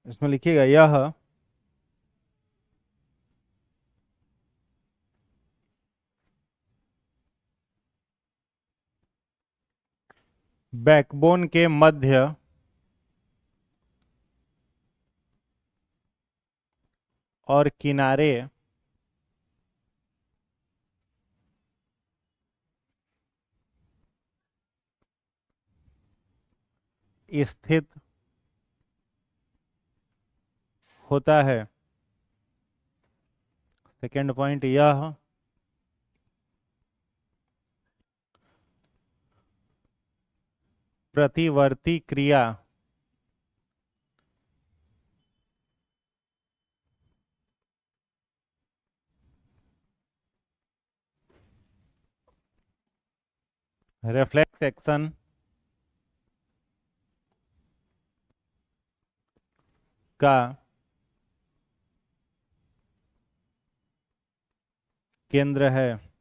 इसमें लिखिएगा यह बैकबोन के मध्य और किनारे स्थित होता है। सेकंड पॉइंट, यह प्रतिवर्ती क्रिया रिफ्लेक्स एक्शन का केंद्र है।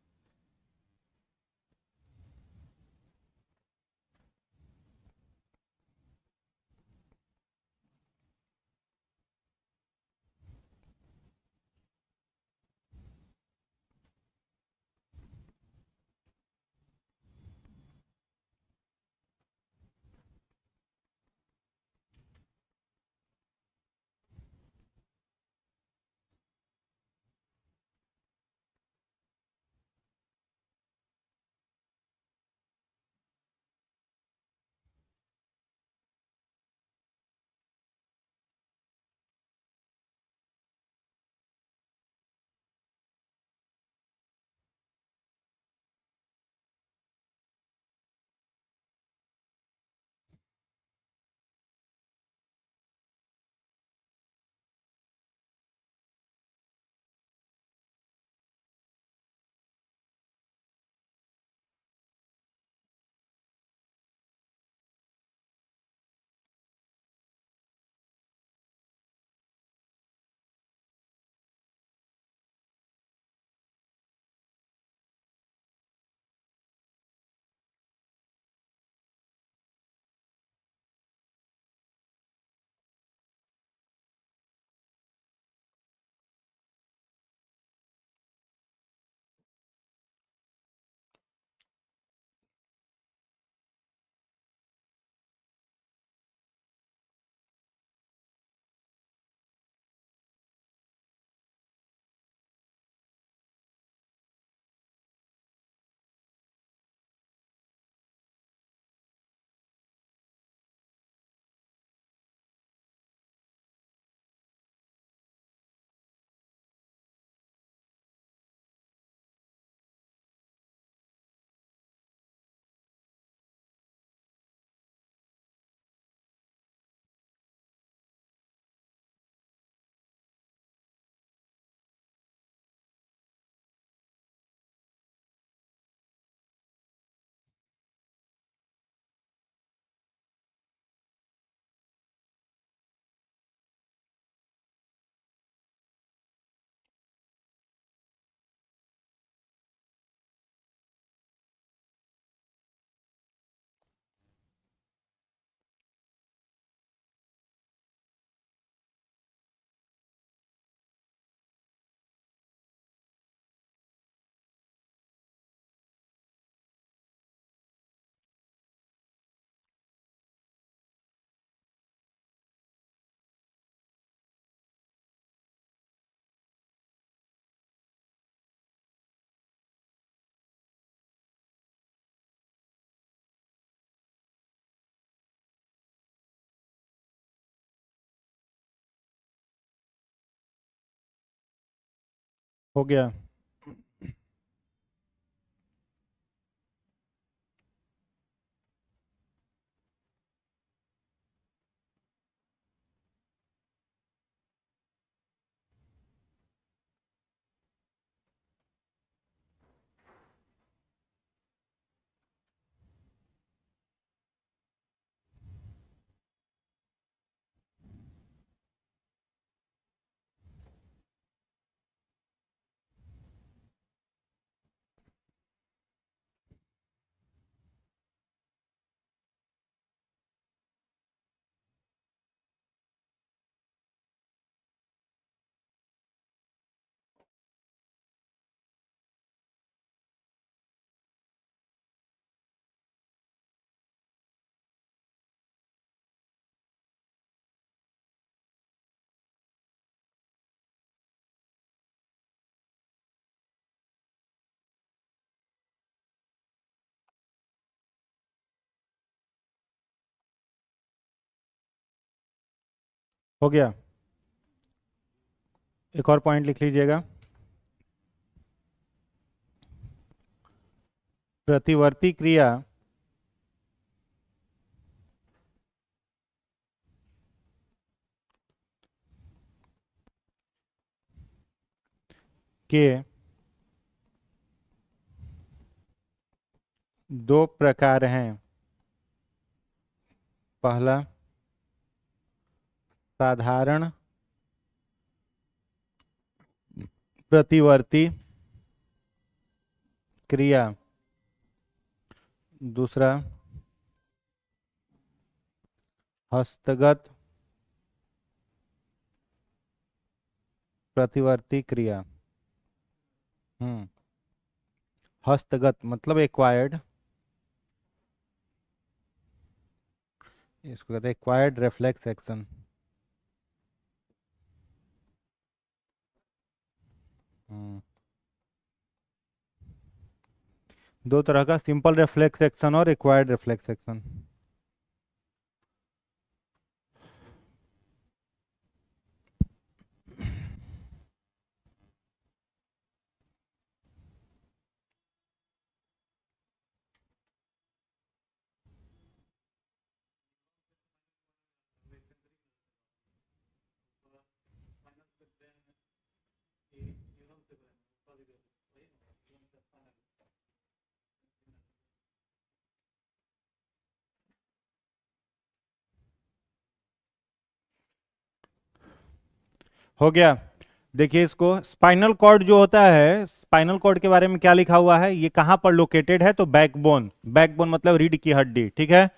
हो गया। हो गया। एक और पॉइंट लिख लीजिएगा। प्रतिवर्ती क्रिया के दो प्रकार हैं। पहला साधारण प्रतिवर्ती क्रिया, दूसरा हस्तगत प्रतिवर्ती क्रिया। हस्तगत मतलब एक्वायर्ड, इसको कहते हैं एक्वायर्ड रिफ्लेक्स एक्शन। दो तरह का, सिंपल रिफ्लेक्स एक्शन और एक्वायर्ड रिफ्लेक्स एक्शन। हो गया। देखिए इसको, स्पाइनल कॉर्ड जो होता है, स्पाइनल कॉर्ड के बारे में क्या लिखा हुआ है, ये कहां पर लोकेटेड है, तो बैकबोन। बैकबोन मतलब रीढ़ की हड्डी, ठीक है।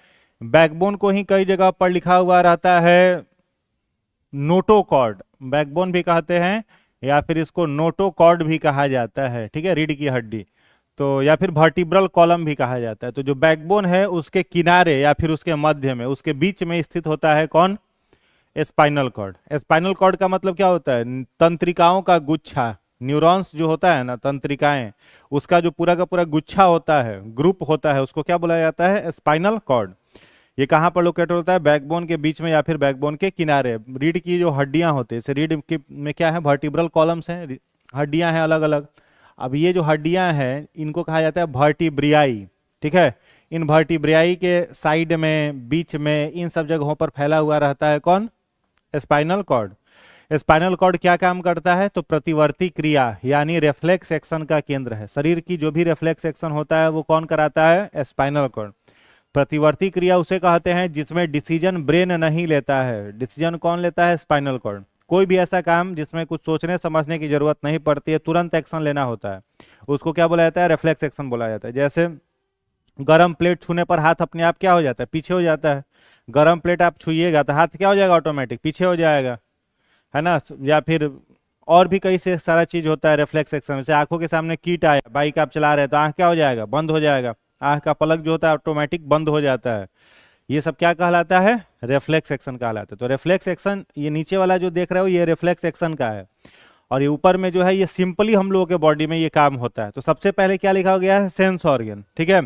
बैकबोन को ही कई जगह पर लिखा हुआ रहता है नोटोकॉर्ड, बैकबोन भी कहते हैं, या फिर इसको नोटोकॉर्ड भी कहा जाता है, ठीक है, रीढ़ की हड्डी। तो या फिर वर्टिब्रल कॉलम भी कहा जाता है। तो जो बैकबोन है उसके किनारे या फिर उसके मध्य में, उसके बीच में स्थित होता है कौन, स्पाइनल कॉर्ड। स्पाइनल कॉर्ड का मतलब क्या होता है, तंत्रिकाओं का गुच्छा। न्यूरॉन्स जो होता है ना, तंत्रिकाएं, उसका जो पूरा का पूरा गुच्छा होता है, ग्रुप होता है, उसको क्या बोला जाता है, स्पाइनल कॉर्ड। ये कहाँ पर लोकेट होता है, बैकबोन के बीच में या फिर बैकबोन के किनारे। रीढ़ की जो हड्डियां होती है, जैसे रीढ़ की में क्या है, वर्टिब्रल कॉलम्स हैं, हड्डियां हैं अलग अलग। अब ये जो हड्डियां हैं इनको कहा जाता है वर्टिब्रियाई, ठीक है। इन वर्टिब्रियाई के साइड में, बीच में, इन सब जगहों पर फैला हुआ रहता है कौन, स्पाइनल कॉर्ड। स्पाइनल कॉर्ड क्या काम करता है, तो प्रतिवर्ती क्रिया यानी रिफ्लेक्स एक्शन का केंद्र है। शरीर की जो भी रिफ्लेक्स एक्शन होता है वो कौन कराता है, स्पाइनल कॉर्ड। प्रतिवर्ती क्रिया उसे कहते हैं जिसमें डिसीजन ब्रेन नहीं लेता है। डिसीजन कौन लेता है, स्पाइनल कॉर्ड। कोई भी ऐसा काम जिसमें कुछ सोचने समझने की जरूरत नहीं पड़ती है, तुरंत एक्शन लेना होता है, उसको क्या बोला जाता है, रिफ्लेक्स एक्शन बोला जाता है। जैसे गरम प्लेट छूने पर हाथ अपने आप क्या हो जाता है, पीछे हो जाता है। गरम प्लेट आप छूइएगा तो हाथ क्या हो जाएगा, ऑटोमेटिक पीछे हो जाएगा, है ना। या फिर और भी कई से सारा चीज होता है रिफ्लेक्स एक्शन। जैसे आंखों के सामने कीट आया, बाइक आप चला रहे हैं तो आंख क्या हो जाएगा, बंद हो जाएगा, आंख का पलक जो होता है ऑटोमेटिक बंद हो जाता है। ये सब क्या कहलाता है, रिफ्लेक्स एक्शन कहलाता है। तो रिफ्लेक्स एक्शन, ये नीचे वाला जो देख रहे हो ये रिफ्लेक्स एक्शन का है, और ये ऊपर में जो है ये सिंपली हम लोगों के बॉडी में ये काम होता है। तो सबसे पहले क्या लिखा गया है, सेंस ऑर्गन, ठीक है।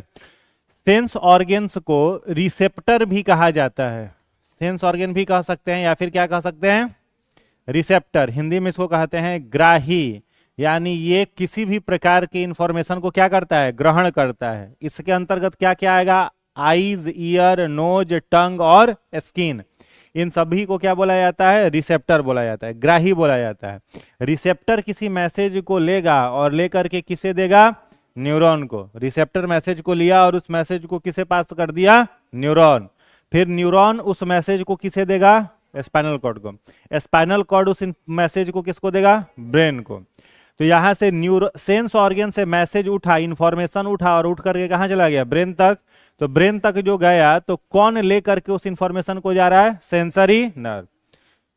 सेंस ऑर्गन्स को रिसेप्टर भी कहा जाता है। सेंस ऑर्गन भी कह सकते हैं या फिर क्या कह सकते हैं, रिसेप्टर। हिंदी में इसको कहते हैं ग्राही, यानी ये किसी भी प्रकार की इंफॉर्मेशन को क्या करता है, ग्रहण करता है। इसके अंतर्गत क्या क्या आएगा, आईज, ईयर, नोज, टंग और स्किन, इन सभी को क्या बोला जाता है, रिसेप्टर बोला जाता है, ग्राही बोला जाता है। रिसेप्टर किसी मैसेज को लेगा और लेकर के किसे देगा, न्यूरॉन को। रिसेप्टर मैसेज को लिया और उस मैसेज को किसे पास कर दिया, न्यूरॉन। फिर न्यूरॉन उस मैसेज को किसे देगा, स्पाइनल कॉर्ड को। स्पाइनल कॉर्ड उस मैसेज को किसको देगा, ब्रेन को। तो यहां से सेंस ऑर्गन से मैसेज उठा, इंफॉर्मेशन उठा और उठ करके कहां चला गया, ब्रेन तक। तो ब्रेन तक जो गया तो कौन लेकर के उस इंफॉर्मेशन को जा रहा है, सेंसरी नर्व,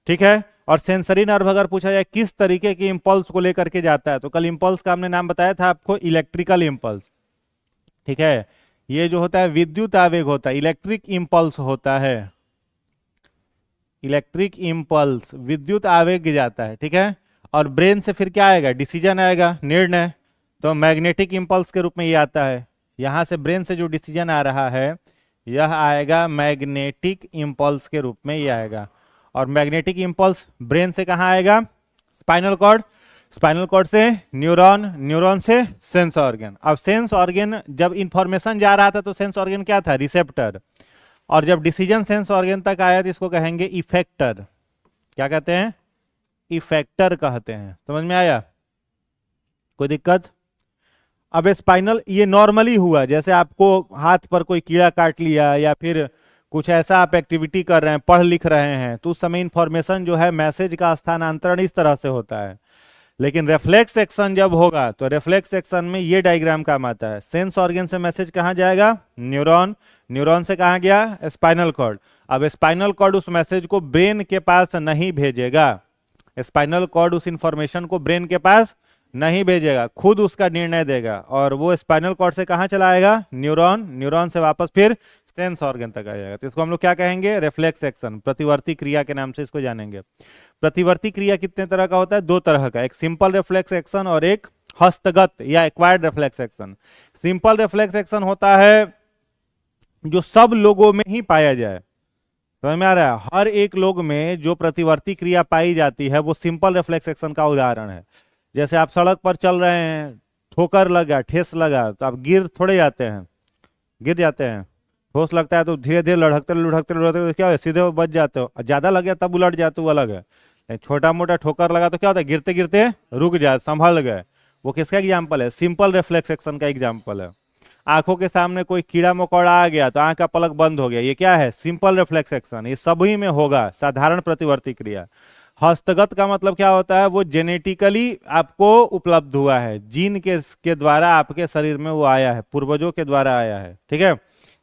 ठीक है। और सेंसरी नर्व अगर पूछा जाए किस तरीके की इंपल्स को लेकर के जाता है, तो कल इंपल्स का हमने नाम बताया था आपको, इलेक्ट्रिकल इंपल्स, ठीक है। ये जो होता है विद्युत आवेग होता है, इलेक्ट्रिक इंपल्स होता है, इलेक्ट्रिक इंपल्स विद्युत आवेग जाता है, ठीक है। और ब्रेन से फिर क्या आएगा, डिसीजन आएगा, निर्णय। तो मैग्नेटिक इंपल्स के रूप में ये आता है। यहां से ब्रेन से जो डिसीजन आ रहा है यह आएगा मैग्नेटिक इंपल्स के रूप में ये आएगा। और मैग्नेटिक इंपल्स ब्रेन से कहाँ आएगा? स्पाइनल कॉर्ड, स्पाइनल कॉर्ड से न्यूरॉन, न्यूरॉन से सेंस ऑर्गन। अब सेंस ऑर्गन जब इंफॉर्मेशन जा रहा था तो सेंस ऑर्गन क्या था? रिसेप्टर। और जब डिसीजन सेंस ऑर्गन तक आया तो इसको कहेंगे इफेक्टर। क्या कहते हैं? इफेक्टर कहते हैं। समझ में आया? कोई दिक्कत? अब स्पाइनल, ये नॉर्मली हुआ, जैसे आपको हाथ पर कोई कीड़ा काट लिया या फिर कुछ ऐसा आप एक्टिविटी कर रहे हैं, पढ़ लिख रहे हैं, तो उस समय इंफॉर्मेशन जो है, मैसेज का स्थानांतरण इस तरह से होता है। लेकिन रिफ्लेक्स एक्शन जब होगा तो रिफ्लेक्स एक्शन में ये डायग्राम काम आता है। सेंस ऑर्गन से मैसेज कहाँ जाएगा? न्यूरॉन, न्यूरॉन से कहाँ गया? Spinal cord. अब स्पाइनल कॉर्ड उस मैसेज को ब्रेन के पास नहीं भेजेगा, स्पाइनल कॉर्ड उस इंफॉर्मेशन को ब्रेन के पास नहीं भेजेगा, खुद उसका निर्णय देगा, और वो स्पाइनल कॉर्ड से कहाँ चला आएगा? न्यूरॉन, न्यूरॉन से वापस फिर सेंस ऑर्गन तक आ जाएगा। तो इसको हम लोग क्या कहेंगे? रिफ्लेक्स एक्शन, प्रतिवर्ती क्रिया के नाम से इसको जानेंगे। प्रतिवर्ती क्रिया कितने तरह का होता है? दो तरह का, एक सिंपल रिफ्लेक्स एक्शन और एक हस्तगत या acquired reflex action. Simple reflex action होता है जो सब लोगों में ही पाया जाए। समझ में आ रहा है? हर एक लोग में जो प्रतिवर्ती क्रिया पाई जाती है वो सिंपल रिफ्लेक्स एक्शन का उदाहरण है। जैसे आप सड़क पर चल रहे हैं, ठोकर लगा, ठेस लगा, तो आप गिर थोड़े जाते हैं, गिर जाते हैं। ठोस लगता है तो धीरे धीरे लुढ़कते लुढ़कते लुढ़कते क्या है, सीधे बच जाते हो। ज्यादा लग गया तब उलट जाते, वो अलग है। छोटा मोटा ठोकर लगा तो क्या होता है? गिरते गिरते रुक जाए, संभल गए। वो किसका एग्जाम्पल है? सिंपल रिफ्लेक्स एक्शन का एग्जाम्पल है। आंखों के सामने कोई कीड़ा मकोड़ा आ गया तो आंख का पलक बंद हो गया, ये क्या है? Simple reflex action. ये सभी में होगा, साधारण प्रतिवर्ती क्रिया। हस्तगत का मतलब क्या होता है? वो जेनेटिकली आपको उपलब्ध हुआ है, जीन के द्वारा आपके शरीर में वो आया है, पूर्वजों के द्वारा आया है। ठीक है?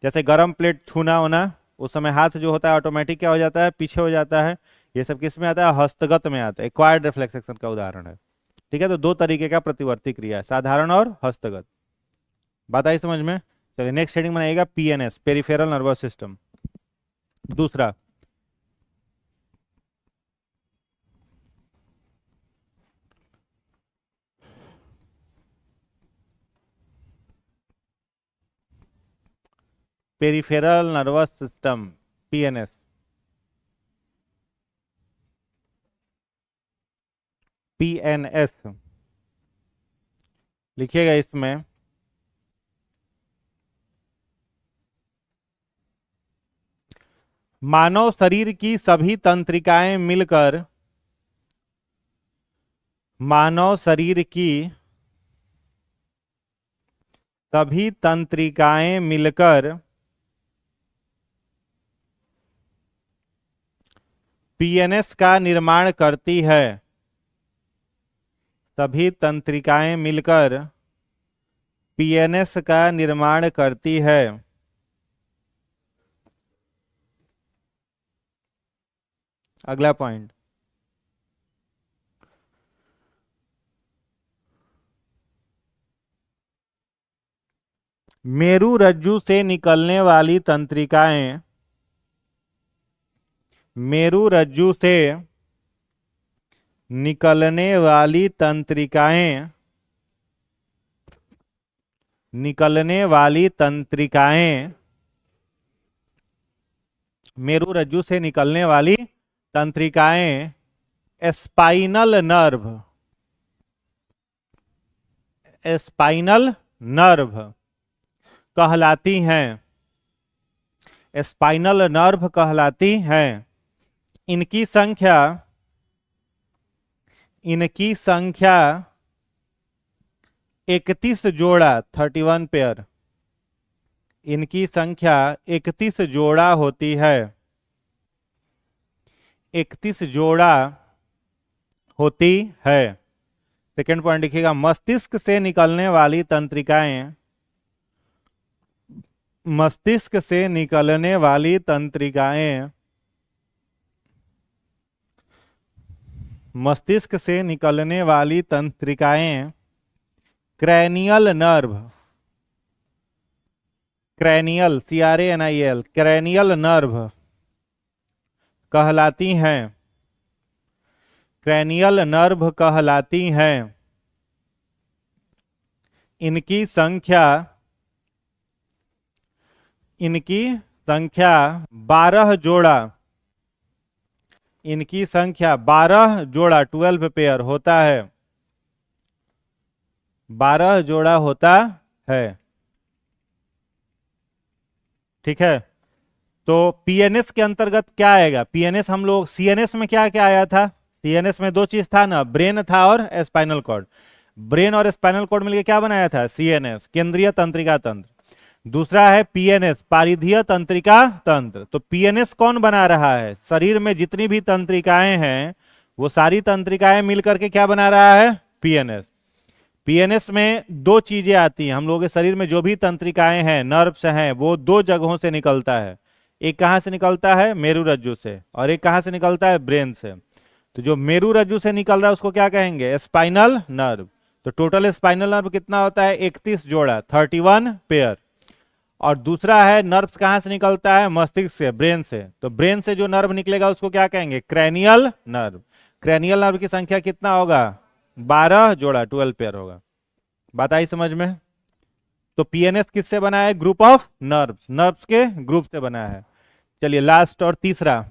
जैसे गर्म प्लेट छूना होना, उस समय हाथ जो होता है ऑटोमेटिक क्या हो जाता है? पीछे हो जाता है। ये सब किस में आता है? हस्तगत में आता है। एक्वायर्ड रिफ्लेक्स एक्शन का उदाहरण है। ठीक है? तो दो तरीके का प्रतिवर्ती क्रिया है, साधारण और हस्तगत। बात आई समझ में? चलिए नेक्स्ट हेडिंग बनाइएगा, पीएनएस, पेरिफेरल नर्वस सिस्टम। दूसरा, peripheral nervous system, PNS. PNS लिखिएगा इसमें। मानव शरीर की सभी तंत्रिकाएं मिलकर, मानव शरीर की सभी तंत्रिकाएं मिलकर पीएनएस का निर्माण करती है। सभी तंत्रिकाएं मिलकर पीएनएस का निर्माण करती है। अगला पॉइंट, मेरुरज्जु से निकलने वाली तंत्रिकाएं, मेरुरज्जु से निकलने वाली तंत्रिकाएं, निकलने वाली तंत्रिकाएं, मेरुरज्जु से निकलने वाली तंत्रिकाएं स्पाइनल नर्व, स्पाइनल नर्व कहलाती हैं। स्पाइनल नर्व कहलाती हैं। इनकी संख्या, इनकी संख्या 31 जोड़ा, 31 पेयर, इनकी संख्या 31 जोड़ा होती है। 31 जोड़ा होती है। सेकेंड पॉइंट लिखिएगा, मस्तिष्क से निकलने वाली तंत्रिकाएं, मस्तिष्क से निकलने वाली तंत्रिकाएं, मस्तिष्क से निकलने वाली तंत्रिकाएं cranial nerve, cranial, CRANIL, cranial nerve कहलाती हैं। क्रैनियल नर्व कहलाती हैं। इनकी संख्या, इनकी संख्या 12 जोड़ा, इनकी संख्या 12 जोड़ा 12 पेयर होता है, 12 जोड़ा होता है। ठीक है, तो पीएनएस के अंतर्गत क्या आएगा? पीएनएस हम लोग सीएनएस में क्या क्या आया था? सीएनएस में दो चीज था ना, ब्रेन था और स्पाइनल कॉर्ड। ब्रेन और स्पाइनल कॉर्ड मिलकर क्या बनाया था? सीएनएस, केंद्रीय तंत्रिका तंत्र। दूसरा है पीएनएस, परिधीय तंत्रिका तंत्र। तो पीएनएस कौन बना रहा है? शरीर में जितनी भी तंत्रिकाएं हैं वो सारी तंत्रिकाएं मिलकर के क्या बना रहा है? पीएनएस। पीएनएस में दो चीजें आती हैं। हम लोगों के शरीर में जो भी तंत्रिकाएं हैं, नर्व्स हैं, वो दो जगहों से निकलता है। एक कहां से निकलता है? मेरुरज्जु से, और एक कहां से निकलता है? ब्रेन से। तो जो मेरुरज्जु से निकल रहा है उसको क्या कहेंगे? Spinal nerve. तो टोटल स्पाइनल नर्व कितना होता है? 31 जोड़ा, 31 पेयर। और दूसरा है नर्व्स कहां से निकलता है? मस्तिष्क से, ब्रेन से। तो ब्रेन से जो नर्व निकलेगा उसको क्या कहेंगे? Cranial nerve. क्रैनियल नर्व की संख्या कितना होगा? 12 जोड़ा, 12 पेयर होगा। बात आई समझ में? तो पीएनएस किससे बना है? ग्रुप ऑफ नर्व्स, नर्व्स के ग्रुप से बना है। चलिए लास्ट और तीसरा,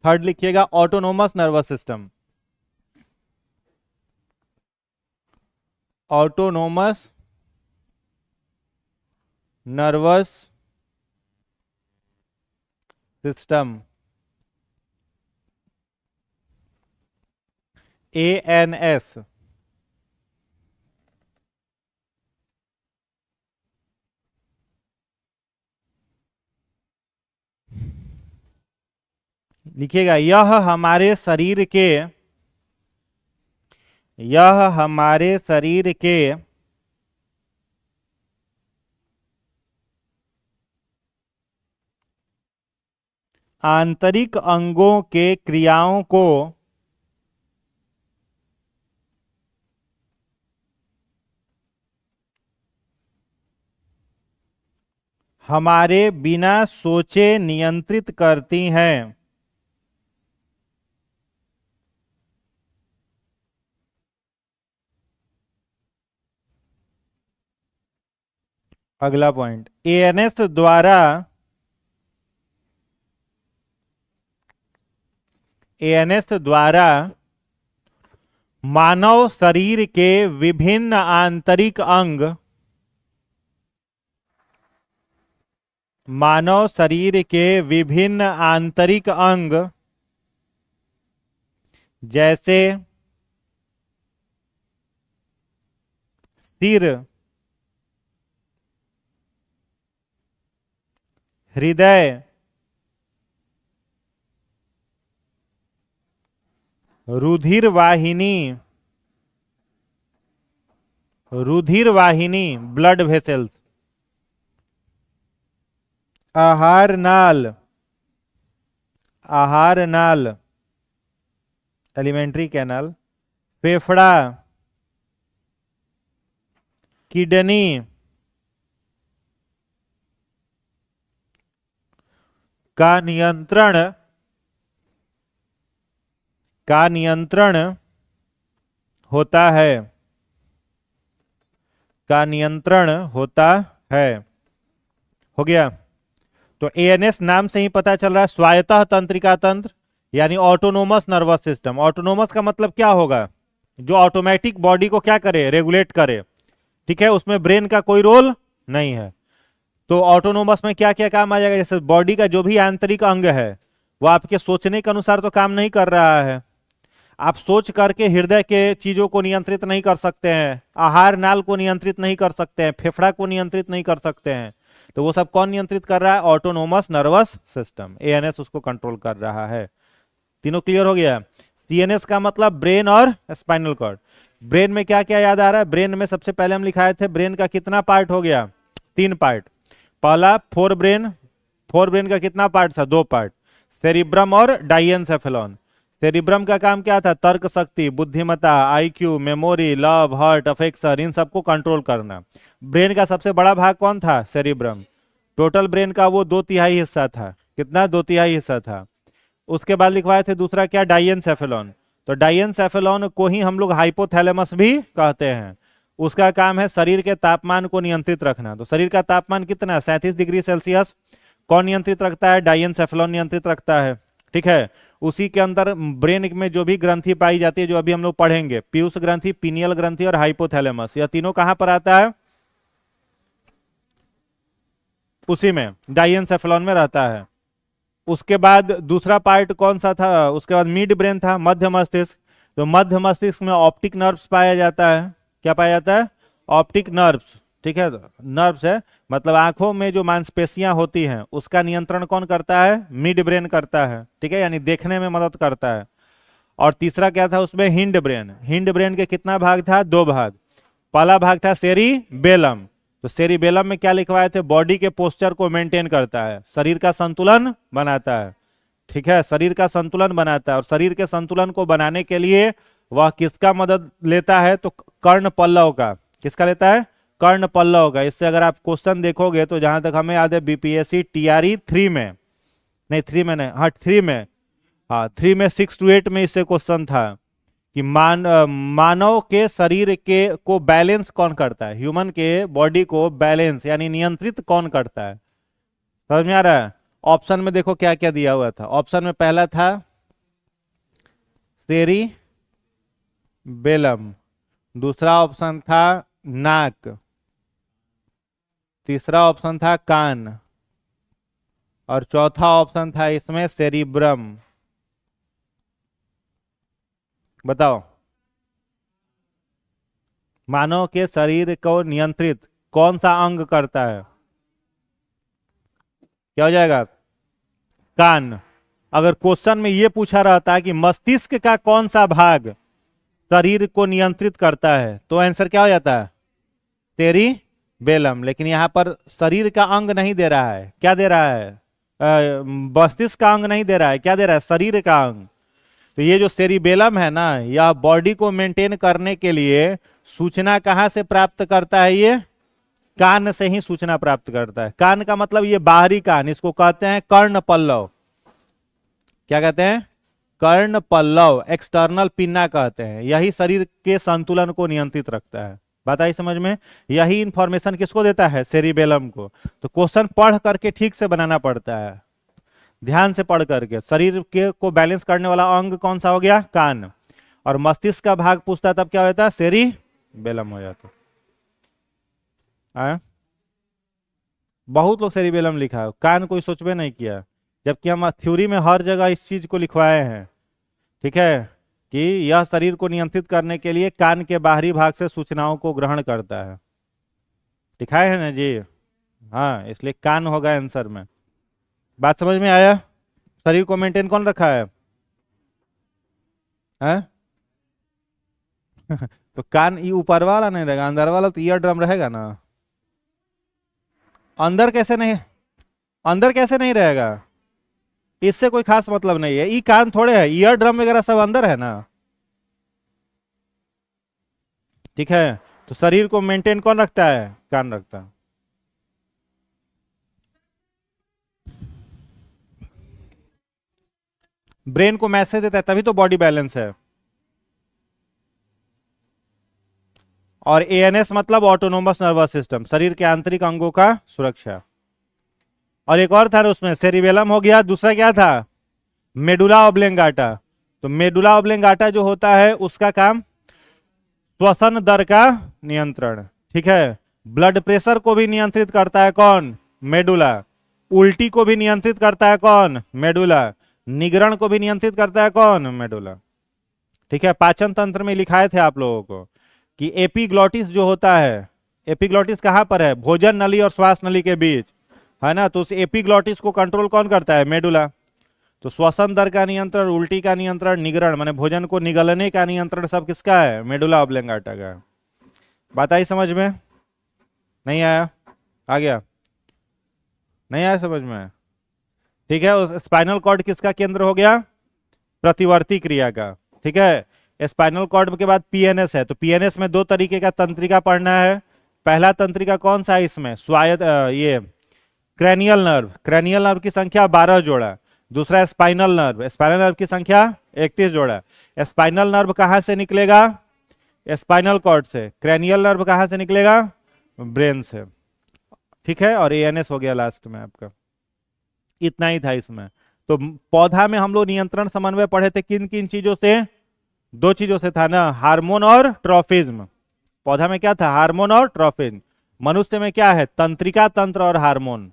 थर्ड लिखिएगा, autonomous nervous system. Autonomous nervous system, ANS. लिखिएगा, यह हमारे शरीर के आंतरिक अंगों के क्रियाओं को हमारे बिना सोचे नियंत्रित करती हैं। अगला पॉइंट, एएनएस द्वारा मानव शरीर के विभिन्न आंतरिक अंग, मानव शरीर के विभिन्न आंतरिक अंग जैसे सिर, हृदय, रुधिर वाहिनी ब्लड वेसल्स, आहार नाल एलिमेंट्री कैनाल, फेफड़ा, किडनी, का नियंत्रण होता है। हो गया। तो एएनएस नाम से ही पता चल रहा है स्वायत्त तंत्रिका तंत्र, यानी ऑटोनोमस नर्वस सिस्टम। ऑटोनोमस का मतलब क्या होगा? जो ऑटोमेटिक बॉडी को क्या करे? रेगुलेट करे। ठीक है, उसमें ब्रेन का कोई रोल नहीं है। तो ऑटोनोमस में क्या क्या काम आ जाएगा? जैसे बॉडी का जो भी आंतरिक अंग है वो आपके सोचने के अनुसार तो काम नहीं कर रहा है। आप सोच करके हृदय के चीजों को नियंत्रित नहीं कर सकते हैं, आहार नाल को नियंत्रित नहीं कर सकते हैं, फेफड़ा को नियंत्रित नहीं कर सकते हैं। तो वो सब कौन नियंत्रित कर रहा है? ऑटोनोमस नर्वस सिस्टम, एएनएस उसको कंट्रोल कर रहा है। तीनों क्लियर हो गया? सीएनएस का मतलब ब्रेन और स्पाइनल कॉर्ड। ब्रेन में क्या क्या याद आ रहा है? ब्रेन में सबसे पहले हम लिखाए थे, ब्रेन का कितना पार्ट हो गया? 3 पार्ट। पहला फोर ब्रेन का कितना पार्ट था? 2 पार्ट, सेरिब्रम और डाइएनसेफेलॉन। सेरिब्रम का काम क्या था? तर्क शक्ति, बुद्धिमत्ता, IQ, memory, love, heart, affection, इन सबको कंट्रोल करना। ब्रेन का सबसे बड़ा भाग कौन था? सेरिब्रम। टोटल ब्रेन का वो 2/3 हिस्सा था। कितना? 2/3 हिस्सा था। उसके बाद लिखवाए थे दूसरा क्या? डाइएनसेफेलॉन। तो डाइएनसेफेलॉन को ही हम लोग हाइपोथैलेमस भी कहते हैं। उसका काम है शरीर के तापमान को नियंत्रित रखना। तो शरीर का तापमान कितना? 37 डिग्री सेल्सियस। कौन नियंत्रित रखता है? डाइएनसेफेलॉन नियंत्रित रखता है। ठीक है। उसी के अंदर ब्रेन में जो भी ग्रंथि पाई जाती है, जो अभी हम लोग पढ़ेंगे, पीयूष ग्रंथि, पीनियल ग्रंथि और हाइपोथैलेमस, यह तीनों कहां पर आता है? उसी में डाइएन्सेफेलॉन में रहता है। उसके बाद दूसरा पार्ट कौन सा था? उसके बाद मिड ब्रेन था, मध्य मस्तिष्क। तो मध्य मस्तिष्क में ऑप्टिक नर्व्स पाया जाता है। क्या पाया जाता है? Optic nerves. ठीक है, नर्व्स है मतलब आंखों में जो मांसपेशियां होती हैं उसका नियंत्रण कौन करता है? मिड ब्रेन करता है। ठीक है, यानी देखने में मदद करता है। और तीसरा क्या था उसमें? Hind brain. हिंड ब्रेन के कितना भाग था? 2 भाग। पहला भाग था सेरिबेलम। तो सेरिबेलम में क्या लिखवाए थे? बॉडी के पोस्चर को मेंटेन करता है, शरीर का संतुलन बनाता है। ठीक है, शरीर का संतुलन बनाता है। और शरीर के संतुलन को बनाने के लिए वह किसका मदद लेता है? तो कर्ण पल्लव का। किसका लेता है? कर्ण पल्लव का। इससे अगर आप क्वेश्चन देखोगे तो जहां तक हमें याद है बीपीएससी टीआरई 3 में, नहीं 3 में नहीं, हाँ 3 में, हाँ 3 में 6 to 8 में इससे क्वेश्चन था कि मानव के शरीर के को बैलेंस कौन करता है? ह्यूमन के बॉडी को बैलेंस यानी नियंत्रित कौन करता है? समझ में आ रहा है? ऑप्शन में देखो क्या क्या दिया हुआ था। ऑप्शन में पहला था सेरिबेलम, दूसरा ऑप्शन था नाक, तीसरा ऑप्शन था कान, और चौथा ऑप्शन था इसमें सेरिब्रम। बताओ, मानव के शरीर को नियंत्रित कौन सा अंग करता है? क्या हो जाएगा? कान। अगर क्वेश्चन में यह पूछा रहता है कि मस्तिष्क का कौन सा भाग शरीर को नियंत्रित करता है, तो आंसर क्या हो जाता है? सेरिबेलम। लेकिन यहां पर शरीर का अंग नहीं दे रहा है। क्या दे रहा है? मस्तिष्क का अंग नहीं दे रहा है। क्या दे रहा है? शरीर का अंग। तो ये जो सेरिबेलम है ना, यह बॉडी को मेंटेन करने के लिए सूचना कहां से प्राप्त करता है? ये कान से ही सूचना प्राप्त करता है। कान का मतलब ये बाहरी कान, इसको कहते हैं कर्ण पल्लव। क्या कहते हैं? कर्ण पल्लव, एक्सटर्नल पिन्ना कहते हैं। यही शरीर के संतुलन को नियंत्रित रखता है। बात आई समझ में? यही इंफॉर्मेशन किसको देता है? सेरिबेलम को। तो क्वेश्चन पढ़ करके ठीक से बनाना पड़ता है, ध्यान से पढ़ करके। शरीर के को बैलेंस करने वाला अंग कौन सा हो गया? कान। और मस्तिष्क का भाग पूछता तब क्या होता है? सेरिबेलम हो जाता। बहुत लोग सेरिबेलम लिखा है, कान कोई सोचबे नहीं किया, जबकि हम थ्योरी में हर जगह इस चीज को लिखवाए हैं। ठीक है, कि यह शरीर को नियंत्रित करने के लिए कान के बाहरी भाग से सूचनाओं को ग्रहण करता है। दिखाए है ना जी? हाँ, इसलिए कान होगा आंसर में। बात समझ में आया? शरीर को मेंटेन कौन रखा है? तो कान ये ऊपर वाला नहीं रहेगा, अंदर वाला तो ईयर ड्रम रहेगा ना। अंदर कैसे नहीं? अंदर कैसे नहीं रहेगा? इससे कोई खास मतलब नहीं है। ई कान थोड़े है, ईयर ड्रम वगैरह सब अंदर है ना। ठीक है, तो शरीर को मेंटेन कौन रखता है? कान रखता है। ब्रेन को मैसेज देता है, तभी तो बॉडी बैलेंस है। और एएनएस मतलब ऑटोनोमस नर्वस सिस्टम, शरीर के आंतरिक अंगों का सुरक्षा। और एक और था उसमें, सेरिबेलम हो गया, दूसरा क्या था? मेडुला ऑब्लेंगाटा। तो मेडुला ऑब्लेंगाटा जो होता है उसका काम श्वसन दर का नियंत्रण। ठीक है, ब्लड प्रेशर को भी नियंत्रित करता है कौन? मेडुला। उल्टी को भी नियंत्रित करता है कौन? मेडुला। निगरण को भी नियंत्रित करता है कौन? मेडुला। ठीक है, पाचन तंत्र में लिखाए थे आप लोगों को कि एपिग्लॉटिस जो होता है, एपिग्लॉटिस कहां पर है? भोजन नली और श्वास नली के बीच है ना। तो उस एपिग्लॉटिस को कंट्रोल कौन करता है? मेडुला। तो श्वसन दर का नियंत्रण, उल्टी का नियंत्रण, निगरण माने भोजन को निगलने का नियंत्रण सब किसका है? मेडुला ऑब्लेंगाटा का। बात आई समझ में? नहीं आया? आ गया? नहीं आया समझ में? ठीक है, उस स्पाइनल कॉर्ड किसका केंद्र हो गया? प्रतिवर्ती क्रिया का। ठीक है, स्पाइनल कॉर्ड के बाद पीएनएस है। तो पीएनएस में 2 तरीके का तंत्रिका पढ़ना है। पहला तंत्रिका कौन सा है इसमें? स्वायत्त ये क्रैनियल नर्व। क्रैनियल नर्व की संख्या 12 जोड़ा। दूसरा स्पाइनल नर्व, स्पाइनल नर्व की संख्या 31 जोड़ा। स्पाइनल नर्व कहां से निकलेगा? स्पाइनल कॉर्ड से। क्रैनियल नर्व कहां से निकलेगा? ब्रेन से। ठीक है, और एएनएस हो गया लास्ट में आपका। इतना ही था इसमें। तो पौधा में हम लोग नियंत्रण समन्वय पढ़े थे किन किन चीजों से? दो चीजों से था ना, हार्मोन और ट्रॉफिज्म। पौधा में क्या था? हार्मोन और ट्रॉफिज्म। मनुष्य में क्या है? तंत्रिका तंत्र और हार्मोन।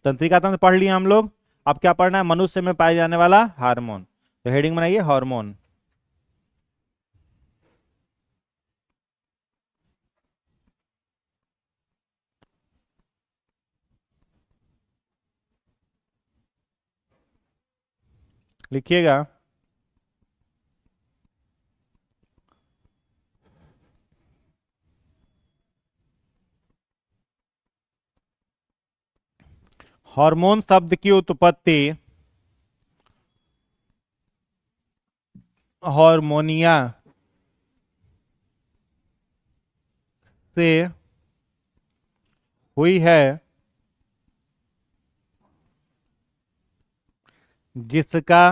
तंत्रिका तंत्र पढ़ लिया हम लोग। अब क्या पढ़ना है? मनुष्य में पाए जाने वाला हार्मोन। तो हेडिंग बनाइए हार्मोन। लिखिएगा। हार्मोन शब्द की उत्पत्ति हार्मोनिया से हुई है, जिसका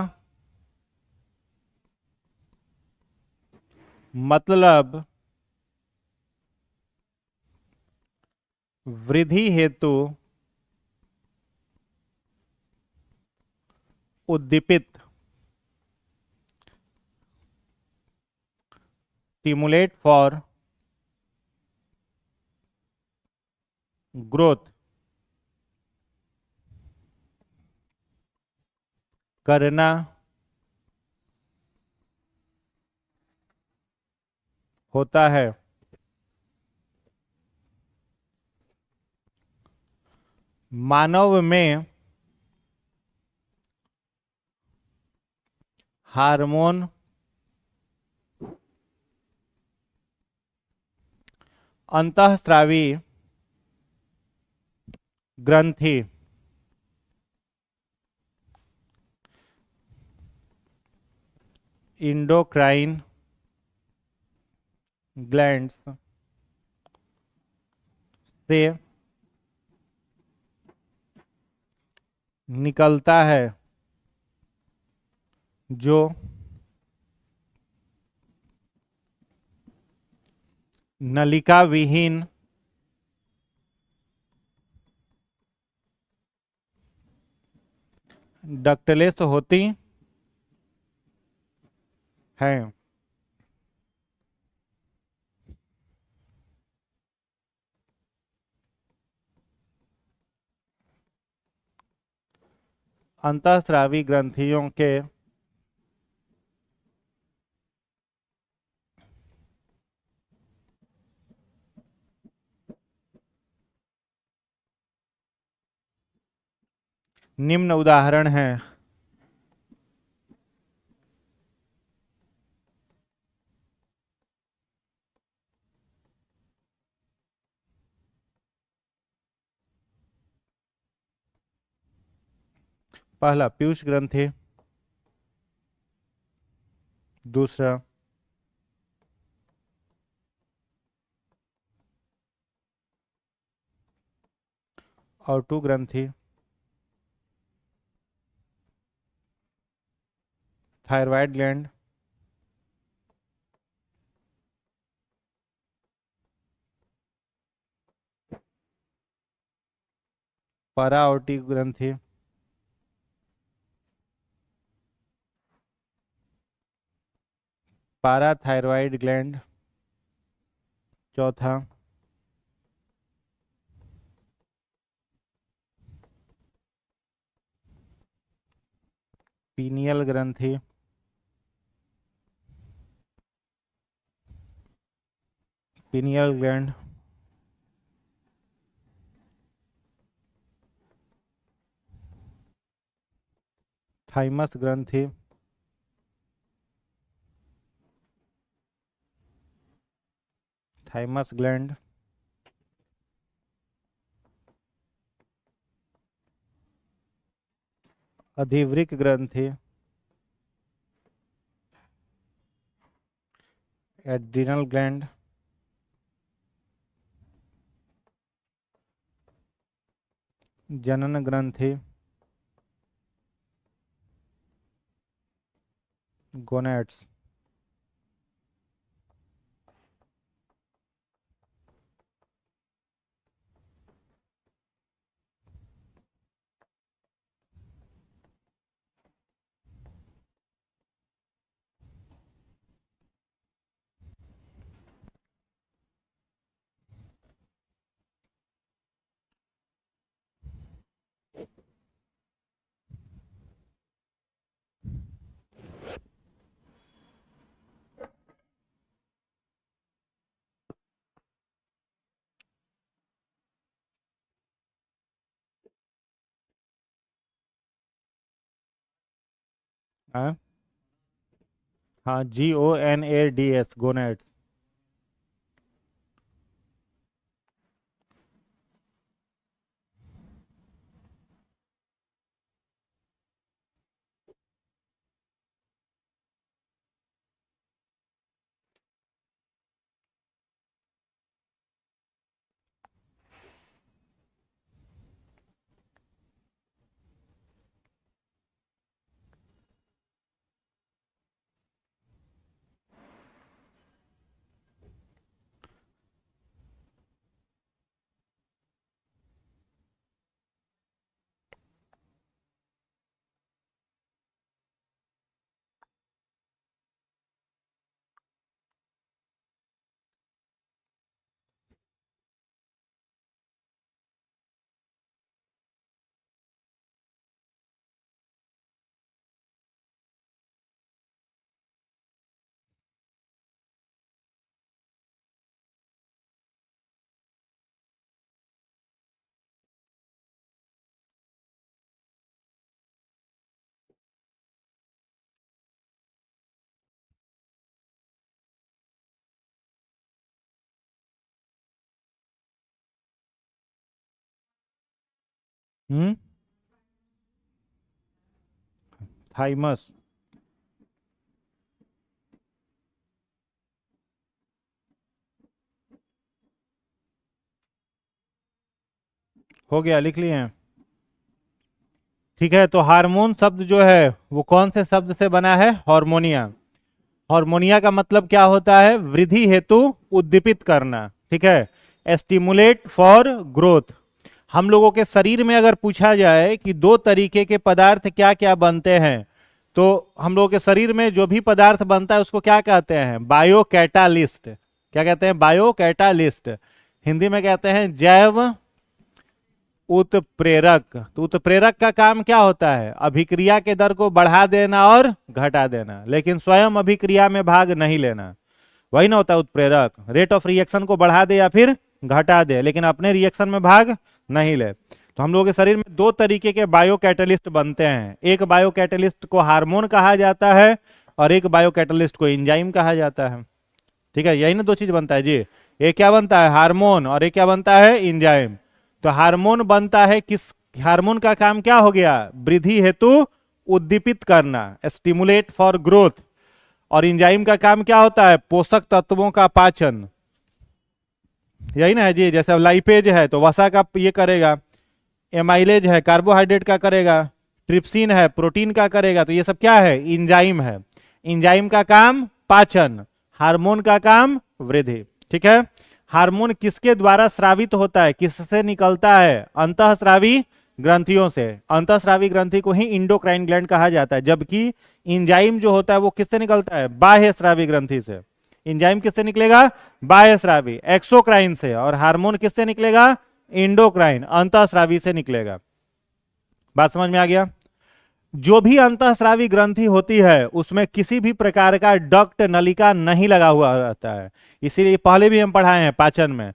मतलब वृद्धि हेतु उद्दीपित स्टिमुलेट फॉर ग्रोथ करना होता है। मानव में हार्मोन अंतःस्रावी ग्रंथि इंडोक्राइन ग्लैंड्स से निकलता है, जो नलिका विहीन डक्टलेस होती हैं। अंतःस्रावी ग्रंथियों के निम्न उदाहरण हैं। पहला पीयूष ग्रंथि, दूसरा औटू ग्रंथि, थायराइड ग्लैंड, पाराओटी ग्रंथि, पाराथायरॉइड ग्लैंड, चौथा पीनियल ग्रंथि, पीनियल ग्लैंड, थाइमस ग्रंथि, थाइमस ग्लैंड, अधिवृक्क ग्रंथि, एड्रिनल ग्लैंड, जनन ग्रंथि, गोनेट्स। हाँ हाँ, GONADS, गोनेट्स। हम्म। थाइमस। हो गया, लिख लिए हैं। ठीक है, तो हार्मोन शब्द जो है वो कौन से शब्द से बना है? हार्मोनिया। हार्मोनिया का मतलब क्या होता है? वृद्धि हेतु उद्दीपित करना। ठीक है, एस्टिमुलेट फॉर ग्रोथ। हम लोगों के शरीर में अगर पूछा जाए कि दो तरीके के पदार्थ क्या क्या बनते हैं, तो हम लोगों के शरीर में जो भी पदार्थ बनता है उसको क्या कहते हैं? Bio catalyst. क्या कहते हैं? Bio catalyst. हिंदी में कहते हैं जैव उत्प्रेरक। तो उत्प्रेरक का काम क्या होता है? अभिक्रिया के दर को बढ़ा देना और घटा देना, लेकिन स्वयं अभिक्रिया में भाग नहीं लेना। वही ना होता है उत्प्रेरक, रेट ऑफ रिएक्शन को बढ़ा दे या फिर घटा दे, लेकिन अपने रिएक्शन में भाग नहीं ले। तो हम लोगों के शरीर में दो तरीके के बायो कैटलिस्ट बनते हैं। एक बायो कैटलिस्ट को हार्मोन कहा जाता है और एक बायो कैटलिस्ट को एंजाइम कहा जाता है। ठीक है, यही ना दो चीज बनता है जी। एक क्या बनता है? हार्मोन। और एक क्या बनता है? एंजाइम। तो हार्मोन बनता है किस? हार्मोन का काम क्या हो गया? वृद्धि हेतु उद्दीपित करना, स्टिमुलेट फॉर ग्रोथ। और एंजाइम का काम क्या होता है? पोषक तत्वों का पाचन। यही ना है जी। जैसे अब लाइपेज है तो वसा का ये करेगा, एमाइलेज है कार्बोहाइड्रेट का करेगा, ट्रिप्सिन है प्रोटीन का करेगा। तो ये सब क्या है? एंजाइम है। एंजाइम का काम पाचन, हार्मोन का काम वृद्धि। ठीक है, हार्मोन किसके द्वारा स्रावित होता है? किससे निकलता है? अंतःस्रावी ग्रंथियों से। अंतःस्रावी ग्रंथि को ही इंडोक्राइन ग्लैंड कहा जाता है, जबकि एंजाइम जो होता है वो किससे निकलता है? बाह्य स्रावी ग्रंथि से। एंजाइम किससे निकलेगा? बाह्य स्रावी, एक्सोक्राइन से। और हार्मोन किससे निकलेगा? इंडोक्राइन, अंतःस्रावी से निकलेगा। बात समझ में आ गया? जो भी अंतःस्रावी ग्रंथि होती है उसमें किसी भी प्रकार का डक्ट, नलिका नहीं लगा हुआ रहता है। इसीलिए पहले भी हम पढ़ाए हैं पाचन में,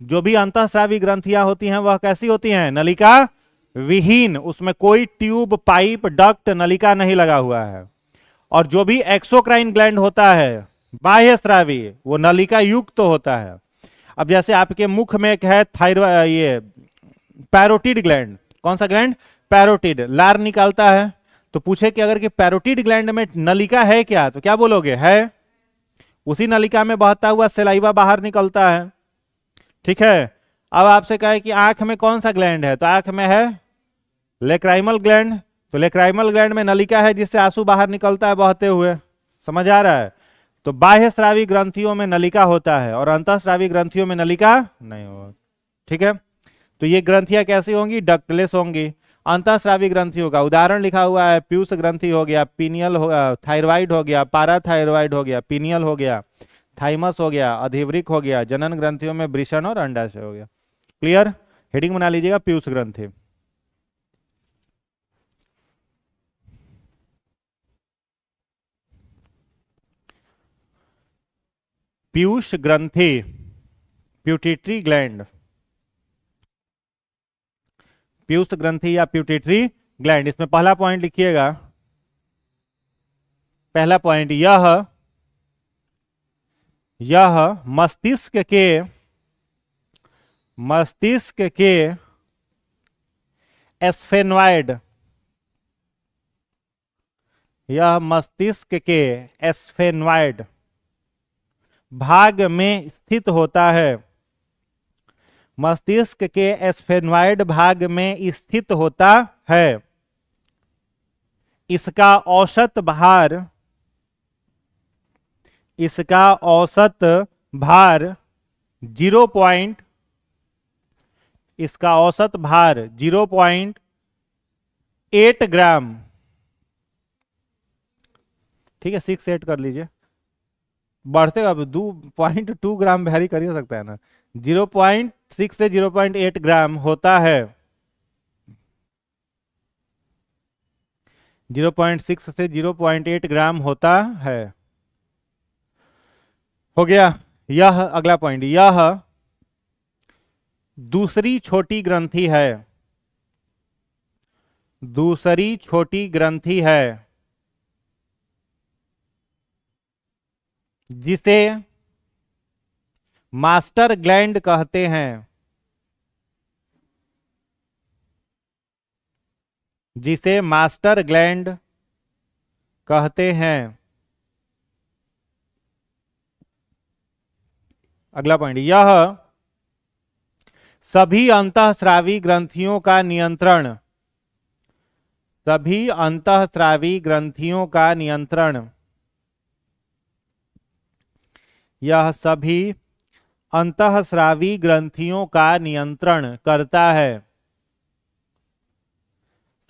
जो भी अंतःस्रावी ग्रंथियां होती हैं वह कैसी होती हैं? नलिका विहीन। उसमें कोई ट्यूब, पाइप, डक्ट, नलिका नहीं लगा हुआ है। और जो भी एक्सोक्राइन ग्लैंड होता है बाह्य स्रावी, वो नलिका युक्त तो होता है। अब जैसे आपके मुख में एक है थायरॉइड, ये पैरोटिड ग्लैंड। कौन सा ग्लैंड? पैरोटिड। लार निकालता है। तो पूछे कि अगर कि पैरोटिड ग्लैंड में नलिका है क्या, तो क्या बोलोगे? है। उसी नलिका में बहता हुआ सेलाइवा बाहर निकलता है। ठीक है, अब आपसे कहे कि आंख में कौन सा ग्लैंड है, तो आंख में है लेक्राइमल ग्लैंड। तो लेक्राइमल ग्लैंड में नलिका है जिससे आंसू बाहर निकलता है बहते हुए। समझ आ रहा है? तो बाह्य स्रावी ग्रंथियों में नलिका होता है और अंतःस्रावी ग्रंथियों में नलिका नहीं होगा। ठीक है, तो ये ग्रंथियां कैसी होंगी? डक्टलेस होंगी। अंतःस्रावी ग्रंथियों का उदाहरण लिखा हुआ है, पीयूष ग्रंथि हो गया, पीनियल हो गया, थायराइड हो गया, पाराथायरॉइड हो गया, पीनियल हो गया, थाइमस हो गया, अधिवृक हो गया, जनन ग्रंथियों में वृषण और अंडाशय हो गया। क्लियर? हेडिंग बना लीजिएगा, पीयूष ग्रंथि। पीयूष ग्रंथि, प्यूटिटरी ग्लैंड। पीयूष ग्रंथि या प्यूटिटरी ग्लैंड, इसमें पहला पॉइंट लिखिएगा, पहला पॉइंट, यह मस्तिष्क के एस्फेनॉइड, यह मस्तिष्क के एस्फेनॉइड भाग में स्थित होता है, मस्तिष्क के एस्फेनॉइड भाग में स्थित होता है। इसका औसत भार 0.8 ग्राम, ठीक है, 6 ऐड कर लीजिए, बढ़ते अब 2.2 ग्राम वैरी कर ही सकता है ना, 0.6 से 0.8 ग्राम होता है, 0.6 से 0.8 ग्राम होता है। हो गया। यह अगला पॉइंट, यह दूसरी छोटी ग्रंथि है, दूसरी छोटी ग्रंथि है जिसे मास्टर ग्लैंड कहते हैं, जिसे मास्टर ग्लैंड कहते हैं। अगला पॉइंट, यह सभी अंतःस्रावी ग्रंथियों का नियंत्रण, सभी अंतःस्रावी ग्रंथियों का नियंत्रण, यह सभी अंतःस्रावी ग्रंथियों का नियंत्रण करता है,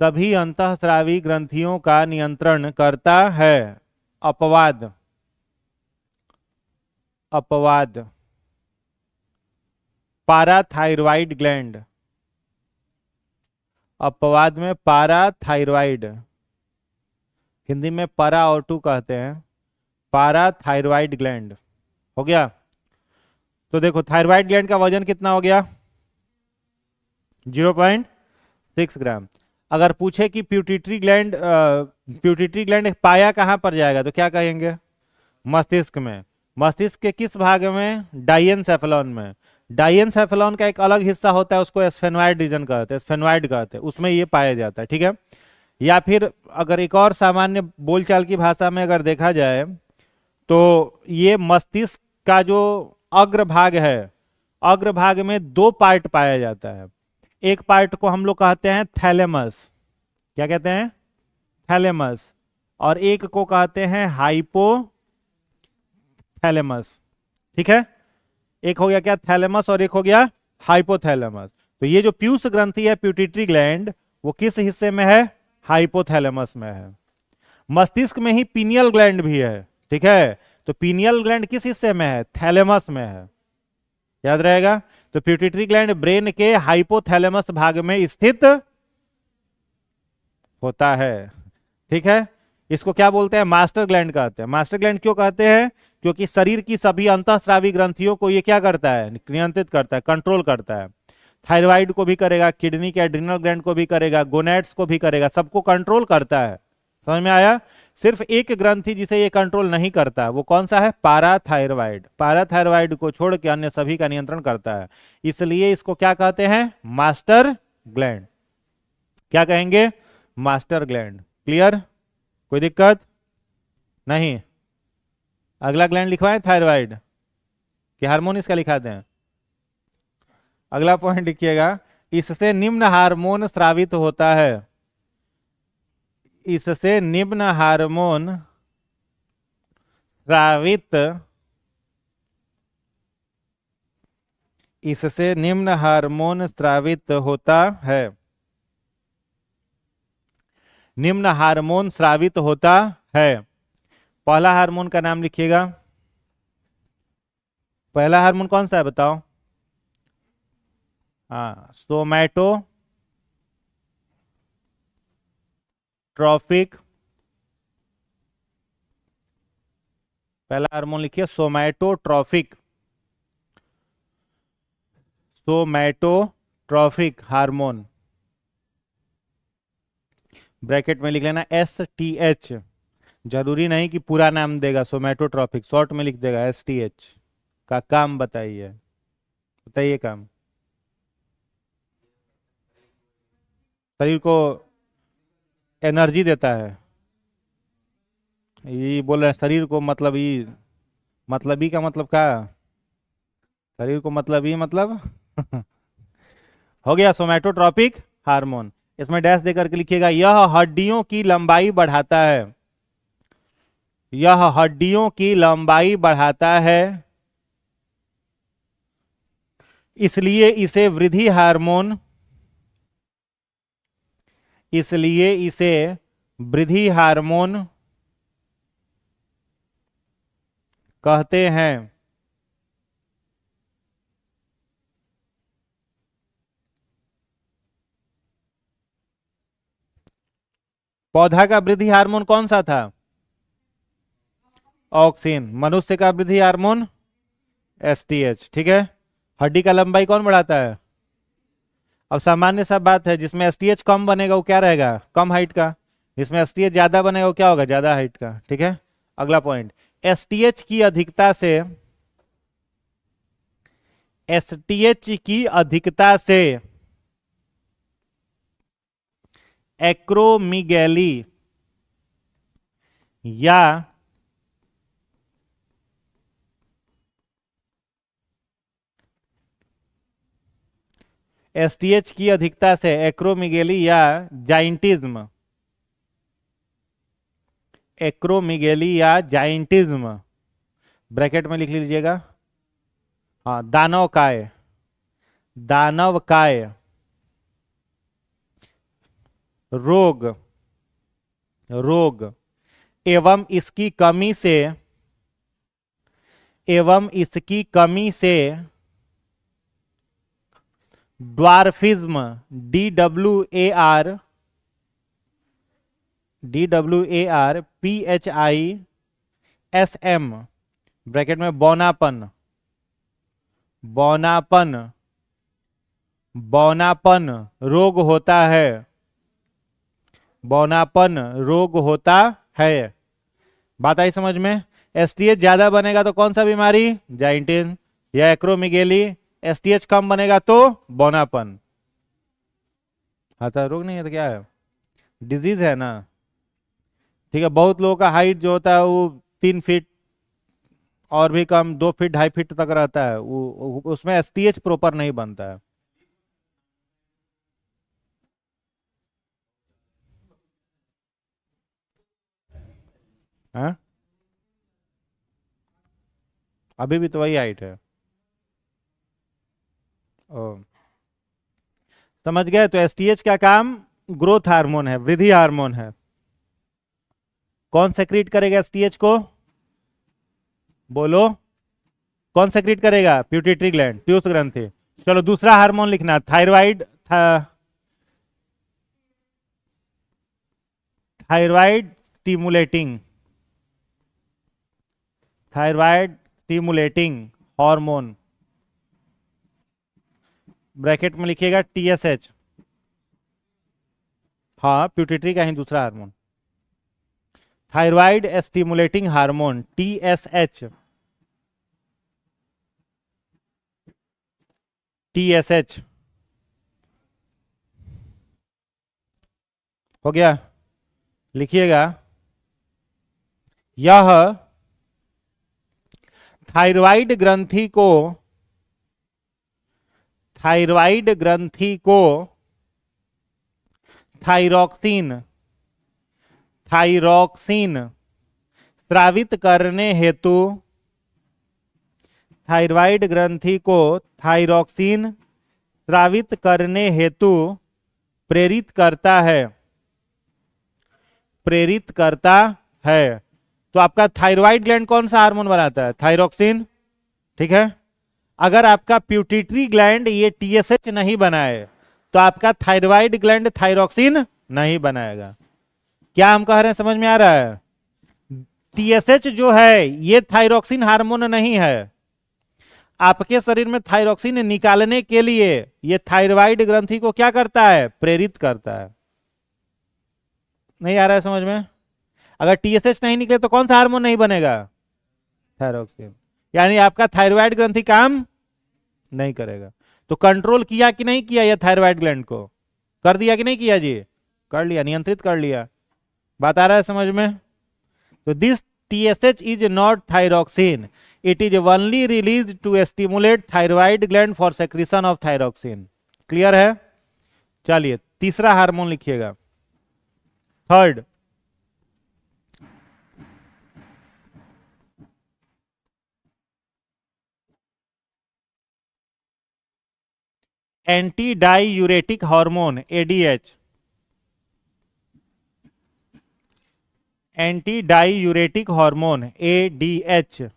सभी अंतःस्रावी ग्रंथियों का नियंत्रण करता है। अपवाद, पाराथायरॉइड ग्लैंड, अपवाद में पाराथायरॉइड, हिंदी में पारा और टू कहते हैं, पाराथायरॉइड ग्लैंड। हो गया। तो देखो थायरॉइड ग्लैंड का वजन कितना हो गया, 0.6 ग्राम। अगर पूछे कि प्यूटिटरी ग्लैंड पाया कहां पर जाएगा तो क्या कहेंगे, मस्तिष्क में। मस्तिष्क के किस भाग में, डाइएनसेफेलॉन में। डाइएनसेफेलॉन का एक अलग हिस्सा होता है, उसको एस्फेनॉइड रीजन कहते हैं, एस्फेनॉइड कहते हैं, उसमें ये पाया जाता है, ठीक है। या फिर अगर एक और सामान्य बोलचाल की भाषा में अगर देखा जाए तो ये मस्तिष्क का जो अग्रभाग है, अग्रभाग में 2 पार्ट पाया जाता है। एक पार्ट को हम लोग कहते हैं थैलेमस, क्या कहते हैं, थैलेमस, और एक को कहते हैं हाइपोथैलेमस, ठीक है। एक हो गया क्या, थैलेमस, और एक हो गया हाइपोथैलेमस। तो ये जो पीयूष ग्रंथि है, प्यूटिटरी ग्लैंड, वो किस हिस्से में है, हाइपोथैलेमस में है। मस्तिष्क में ही पीनियल ग्लैंड भी है, ठीक है। तो पीनियल ग्लैंड किस हिस्से में है, थैलेमस में है, याद रहेगा। तो प्यूटिटरी ग्लैंड ब्रेन के हाइपोथैलेमस भाग में स्थित होता है, ठीक है। इसको क्या बोलते हैं, मास्टर ग्लैंड कहते हैं। मास्टर ग्लैंड क्यों कहते हैं, क्योंकि शरीर की सभी अंतःस्रावी ग्रंथियों को ये क्या करता है, नियंत्रित करता है, कंट्रोल करता है। थायराइड को भी करेगा, किडनी के एड्रिनल ग्लैंड को भी करेगा, गोनेट्स को भी करेगा, सबको कंट्रोल करता है। समझ में आया। सिर्फ एक ग्रंथि जिसे ये कंट्रोल नहीं करता, वो कौन सा है, पाराथायरॉइड। पाराथायरॉइड को छोड़ के अन्य सभी का नियंत्रण करता है, इसलिए इसको क्या कहते हैं, मास्टर ग्लैंड। क्या कहेंगे, मास्टर ग्लैंड। क्लियर, कोई दिक्कत नहीं। अगला ग्लैंड लिखवाएं, थायराइड कि हार्मोन इसका लिखा दें। अगला पॉइंट लिखिएगा, इससे निम्न हार्मोन स्रावित होता है, इससे निम्न हार्मोन स्रावित, इससे निम्न हार्मोन स्रावित होता है, निम्न हार्मोन स्रावित होता है। पहला हार्मोन का नाम लिखिएगा, पहला हार्मोन कौन सा है बताओ, हाँ, सोमैटोट्रॉफिक, पहला हार्मोन लिखिए सोमैटोट्रॉफिक, सोमैटोट्रॉफिक हार्मोन, ब्रैकेट में लिख लेना STH। जरूरी नहीं कि पूरा नाम देगा, सोमैटोट्रॉपिक शॉर्ट में लिख देगा STH। का काम बताइए, बताइए काम। शरीर को एनर्जी देता है। ये बोल रहे हैं शरीर को, मतलब ये मतलब ही का मतलब क्या? शरीर को मतलब ही मतलब हो गया सोमैटोट्रॉपिक हार्मोन। इसमें डैश देकर के लिखिएगा, यह हड्डियों की लंबाई बढ़ाता है, यह हड्डियों की लंबाई बढ़ाता है, इसलिए इसे वृद्धि हार्मोन, इसलिए इसे वृद्धि हार्मोन कहते हैं। पौधा का वृद्धि हार्मोन कौन सा था? ऑक्सिन। मनुष्य का वृद्धि हार्मोन STH। ठीक है। हड्डी का लंबाई कौन बढ़ाता है? अब सामान्य सा बात है, जिसमें STH कम बनेगा वो क्या रहेगा? कम हाइट का। जिसमें STH ज्यादा बनेगा वो क्या होगा? ज्यादा हाइट का। ठीक है। अगला पॉइंट, STH की अधिकता से, STH की अधिकता से एक्रोमीगैली या STH की अधिकता से एक्रोमीगैली या जाइंटिज्म, एक्रोमीगैली या जाइंटिज्म ब्रैकेट में लिख लीजिएगा। हाँ, दानव काय, दानव काय रोग, रोग एवं इसकी कमी से, एवं इसकी कमी से ड्वार्फिज्म, DWAR, PHISM ब्रैकेट में बौनापन, बौनापन, बौनापन रोग होता है, बौनापन रोग होता है। बात आई समझ में? STH ज्यादा बनेगा तो कौन सा बीमारी? जाइंटिज्म या एक्रोमीगैली। STH कम बनेगा तो बौनापन। हाँ, तो रोग नहीं है तो क्या है? डिजीज है ना। ठीक है। बहुत लोगों का हाइट जो होता है वो 3 फीट और भी कम, 2 फीट 2.5 फीट तक रहता है, वो उसमें STH प्रॉपर नहीं बनता है। हाँ? अभी भी तो वही हाइट है। ओ, समझ गए? तो STH का काम ग्रोथ हार्मोन है, वृद्धि हार्मोन है। कौन सेक्रेट करेगा STH को? बोलो, कौन सेक्रेट करेगा? प्यूटिटरी ग्लैंड, पीयूष ग्रंथि। चलो दूसरा हार्मोन लिखना, thyroid, thyroid stimulating, thyroid stimulating hormone bracket में लिखिएगा TSH। हाँ, प्यूटिटरी का ही दूसरा hormone, thyroid stimulating hormone TSH, TSH हो गया। लिखिएगा, यह थायराइड ग्रंथि को, थायराइड ग्रंथि को थायरॉक्सिन, थायरॉक्सिन स्रावित करने हेतु, थायराइड ग्रंथि को थायरॉक्सिन स्रावित करने हेतु प्रेरित करता है, प्रेरित करता है। तो आपका थायराइड ग्लैंड कौन सा हार्मोन बनाता है? थायरॉक्सिन। ठीक है। अगर आपका प्यूटिटरी ग्लैंड ये TSH नहीं बनाए तो आपका थायराइड ग्लैंड थायरॉक्सिन नहीं बनाएगा। क्या हम कह रहे हैं, समझ में आ रहा है? TSH जो है ये थायरॉक्सिन हार्मोन नहीं है। आपके शरीर में थायरॉक्सिन निकालने के लिए ये थायराइड ग्रंथि को क्या करता है? प्रेरित करता है। नहीं आ रहा है समझ में? अगर टीएसएच नहीं निकले तो कौन सा हार्मोन नहीं बनेगा? थायरोक्सिन। यानी आपका थायराइड ग्रंथि काम नहीं करेगा। तो कंट्रोल किया कि नहीं किया ये थायराइड ग्लैंड को? कर दिया कि नहीं किया जी? कर लिया, नियंत्रित कर लिया। बात आ रहा है समझ में? तो this TSH is not thyroxine, it is only release to stimulate thyroid gland for secretion of thyroxine. Clear है? चलिए तीसरा हार्मोन लिखिएगा, third, anti diuretic hormone ADH। Anti diuretic hormone ADH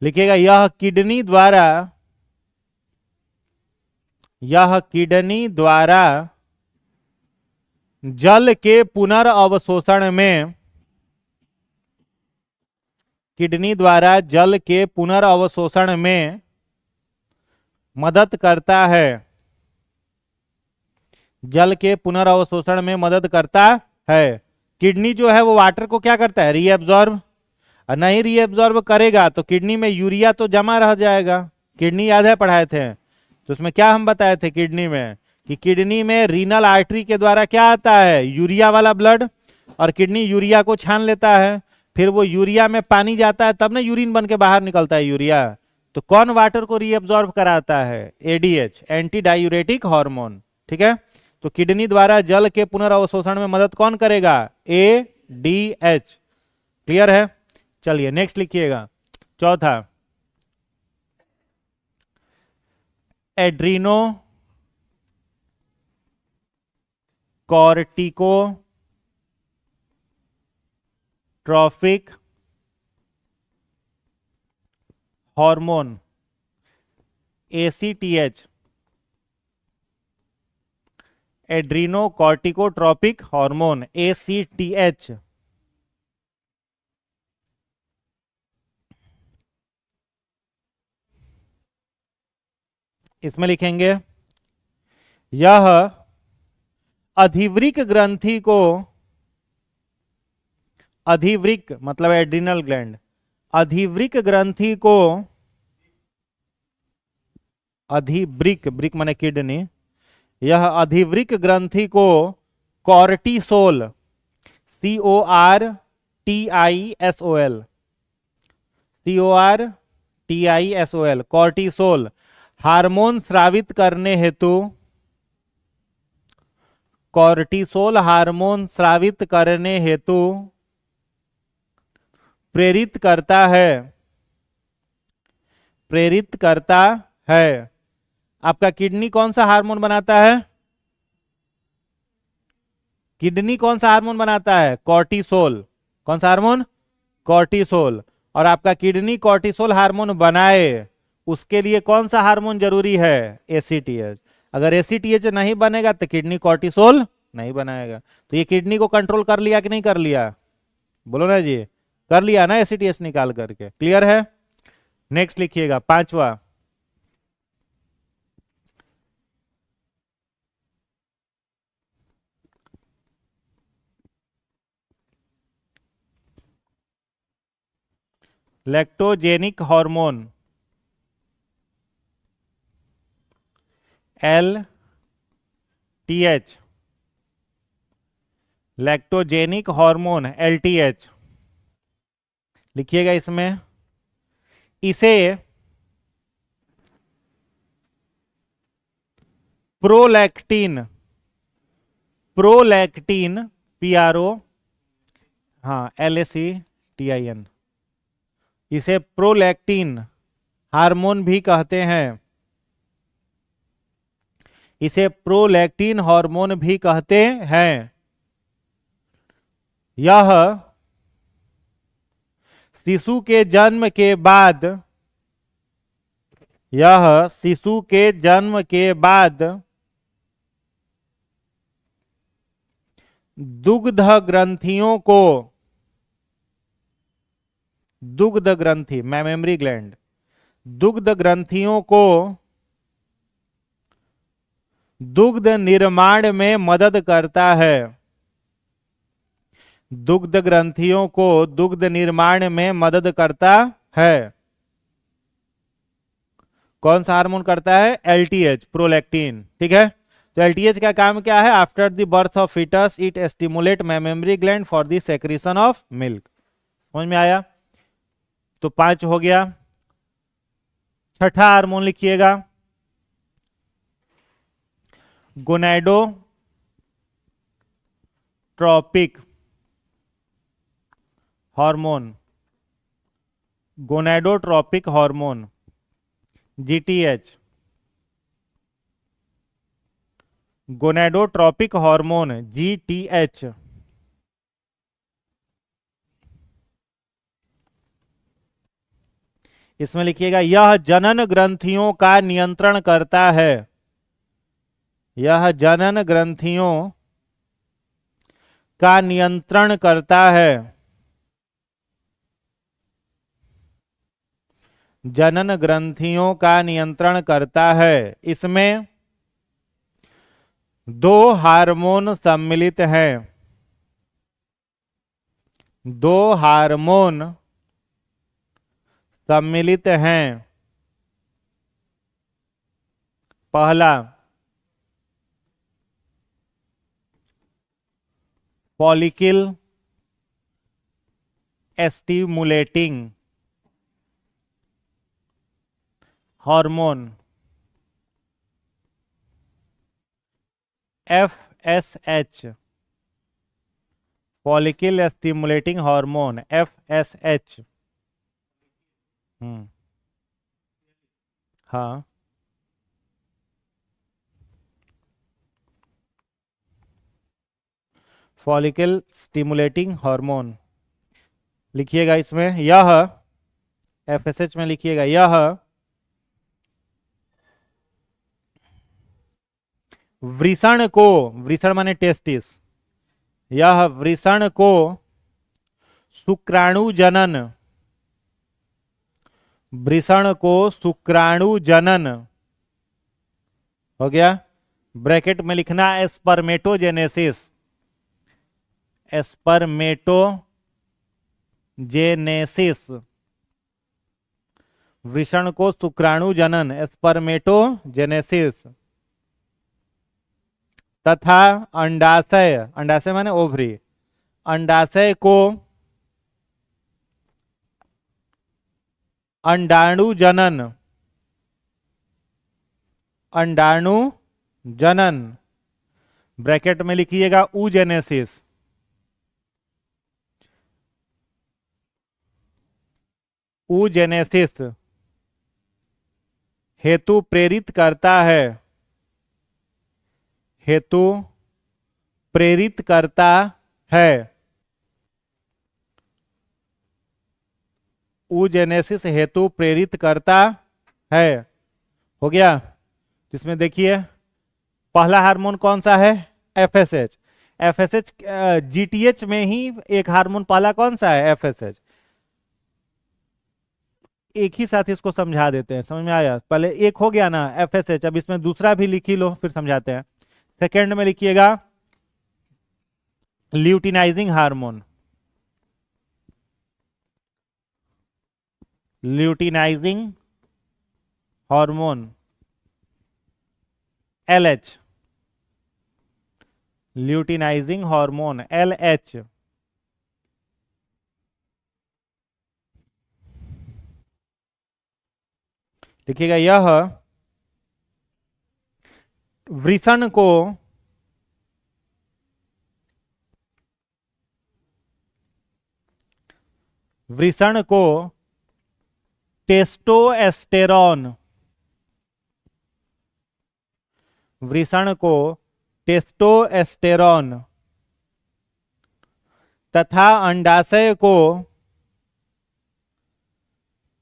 लिखिएगा। यह किडनी द्वारा जल के पुनर्अवशोषण में, किडनी द्वारा जल के पुनर्अवशोषण में मदद करता है, जल के पुनर्अवशोषण में मदद करता है। किडनी जो है वो वाटर को क्या करता है? रीएब्जॉर्ब। नहीं रीएब्जॉर्ब करेगा तो किडनी में यूरिया तो जमा रह जाएगा। किडनी याद है पढ़ाए थे, तो उसमें क्या हम बताए थे किडनी में, कि किडनी में रीनल आर्टरी के द्वारा क्या आता है? यूरिया वाला ब्लड, और किडनी यूरिया को छान लेता है, फिर वो यूरिया में पानी जाता है, तब ना यूरिन बन के बाहर निकलता है यूरिया। तो कौन वाटर को रीएब्जॉर्ब कराता है? ADH, anti diuretic hormone. ठीक है, तो किडनी द्वारा जल के पुनर्अवशोषण में मदद कौन करेगा? ADH। क्लियर है? चलिए नेक्स्ट लिखिएगा, चौथा, Adreno cortico traffic hormone ACTH। Adreno corticotropic hormone ACTH। इसमें लिखेंगे यह अधिवृक्क ग्रंथि को, अधिवृक्क मतलब एड्रिनल ग्लैंड, अधिवृक्क ग्रंथि को, अधिवृक्क, वृक्क माने किडनी, यह अधिवृक्क ग्रंथि को cortisol, CORTISOL, CORTISOL, cortisol hormone स्रावित करने हेतु, कॉर्टिसोल हार्मोन स्रावित करने हेतु प्रेरित करता है, प्रेरित करता है। आपका किडनी कौन सा हार्मोन बनाता है? किडनी कौन सा हार्मोन बनाता है? कॉर्टिसोल। कौन सा हार्मोन? कॉर्टिसोल। और आपका किडनी कॉर्टिसोल हार्मोन बनाए, उसके लिए कौन सा हार्मोन जरूरी है? ACTH। अगर ACTH नहीं बनेगा तो किडनी कॉर्टिसोल नहीं बनाएगा। तो ये किडनी को कंट्रोल कर लिया कि नहीं कर लिया? बोलो ना जी, कर लिया ना ACTH निकाल करके। क्लियर है? नेक्स्ट लिखिएगा, पांचवा, lactogenic hormone LTH, lactogenic hormone LTH लिखिएगा। इसमें इसे प्रोलैक्टिन, प्रोलैक्टिन PRO, हाँ LACTIN, इसे प्रोलैक्टिन हार्मोन भी कहते हैं, इसे प्रोलैक्टिन हार्मोन भी कहते हैं। यह शिशु के जन्म के बाद, यह शिशु के जन्म के बाद दुग्ध ग्रंथियों को, दुग्ध ग्रंथि मैमेमरी ग्लैंड, दुग्ध ग्रंथियों को दुग्ध निर्माण में मदद करता है। दुग्ध ग्रंथियों को दुग्ध निर्माण में मदद करता है। कौन सा हार्मोन करता है? LTH, prolactin. ठीक है, तो एलटीएच का काम क्या है? After the birth of foetus it stimulate mammary gland for the secretion of milk. समझ में आया? तो 5 हो गया। छठा हार्मोन लिखिएगा, gonadotropic hormone. Gonadotropic hormone, GTH. Gonadotropic hormone, GTH. इसमें लिखिएगा, यह जनन ग्रंथियों का नियंत्रण करता है। यह जनन ग्रंथियों का नियंत्रण करता है। जनन ग्रंथियों का नियंत्रण करता है। इसमें 2 हार्मोन सम्मिलित हैं। 2 हार्मोन सम्मिलित हैं। पहला follicle stimulating hormone, FSH. Follicle stimulating hormone, FSH. हाँ, फॉलिकल स्टिमुलेटिंग हार्मोन लिखिएगा। इसमें यह एफएसएच में लिखिएगा, यह वृषण को, वृषण माने टेस्टिस, यह वृषण को शुक्राणु जनन, वृषण को शुक्राणु जनन हो गया। ब्रैकेट में लिखना स्पर्मेटोजेनेसिस, स्पर्मेटोजेनेसिस। वृषण को शुक्राणु जनन, स्पर्मेटोजेनेसिस। तथा अंडाशय, अंडाशय माने ओवरी, अंडाशय को अंडाणु जनन, अंडाणु जनन। ब्रैकेट में लिखिएगा ऊजेनेसिस, ऊजेनेसिस हेतु प्रेरित करता है, हेतु प्रेरित करता है। ऊजेनेसिस हेतु प्रेरित करता है। हो गया। जिसमें देखिए पहला हार्मोन कौन सा है? एफएसएच। एफएसएच जीटीएच में ही एक हार्मोन पहला कौन सा है? एफएसएच। एक ही साथ इसको समझा देते हैं, समझ में आया? पहले एक हो गया ना एफएसएच, अब इसमें दूसरा भी लिख ही लो फिर समझाते हैं। सेकेंड में लिखिएगा luteinizing hormone, luteinizing hormone, LH. Luteinizing hormone, LH. देखिएगा यह वृषण को टेस्टोस्टेरॉन, वृषण को टेस्टोस्टेरॉन तथा अंडाशय को,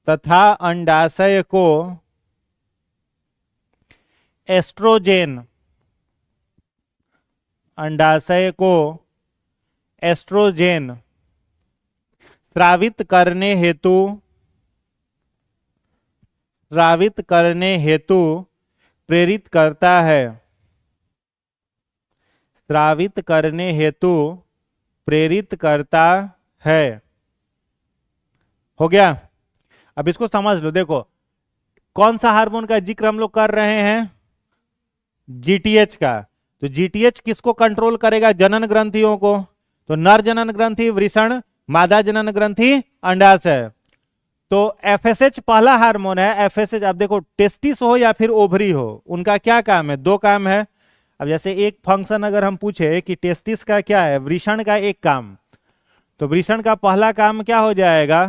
तथा अंडाशय को एस्ट्रोजेन, अंडाशय को एस्ट्रोजेन स्रावित करने हेतु, स्रावित करने हेतु प्रेरित करता है। स्रावित करने हेतु प्रेरित करता है। हो गया। अब इसको समझ लो। देखो, कौन सा हार्मोन का जिक्र हम लोग कर रहे हैं? जीटीएच का। तो जीटीएच किसको कंट्रोल करेगा? जनन ग्रंथियों को। तो नर जनन ग्रंथि वृषण, मादा जनन ग्रंथि अंडाशय। तो एफएसएच पहला हार्मोन है। एफएसएच, अब देखो, टेस्टिस हो या फिर ओवरी हो, उनका क्या काम है? दो काम है। अब जैसे एक फंक्शन अगर हम पूछे कि टेस्टिस का क्या है, वृषण का एक काम, तो वृषण का पहला काम क्या हो जाएगा?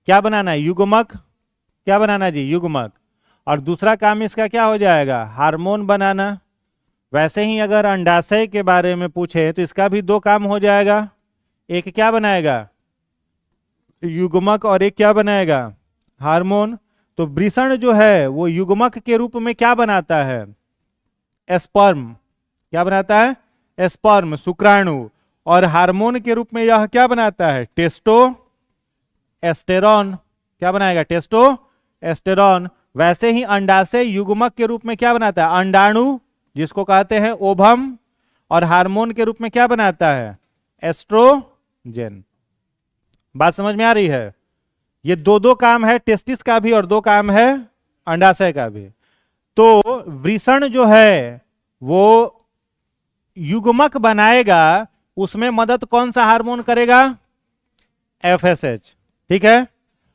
क्या बनाना है? युग्मक। क्या बनाना जी? युग्मक। और दूसरा काम इसका क्या हो जाएगा? हार्मोन बनाना। वैसे ही अगर अंडाशय के बारे में पूछे तो इसका भी दो काम हो जाएगा। एक क्या बनाएगा? युग्मक, और एक क्या बनाएगा? हार्मोन। तो वृषण जो है वो युग्मक के रूप में क्या बनाता है? स्पर्म। क्या बनाता है? स्पर्म, शुक्राणु। और हार्मोन के रूप में यह क्या बनाता है? टेस्टोस्टेरोन। क्या बनाएगा? टेस्टोस्टेरोन। वैसे ही अंडाशय युग्मक के रूप में क्या बनाता है? अंडाणु, जिसको कहते हैं ओभम। और हार्मोन के रूप में क्या बनाता है? एस्ट्रोजन। बात समझ में आ रही है? ये दो दो काम है, टेस्टिस का भी और दो काम है अंडाशय का भी। तो वृषण जो है वो युग्मक बनाएगा, उसमें मदद कौन सा हार्मोन करेगा? एफएसएच। ठीक है।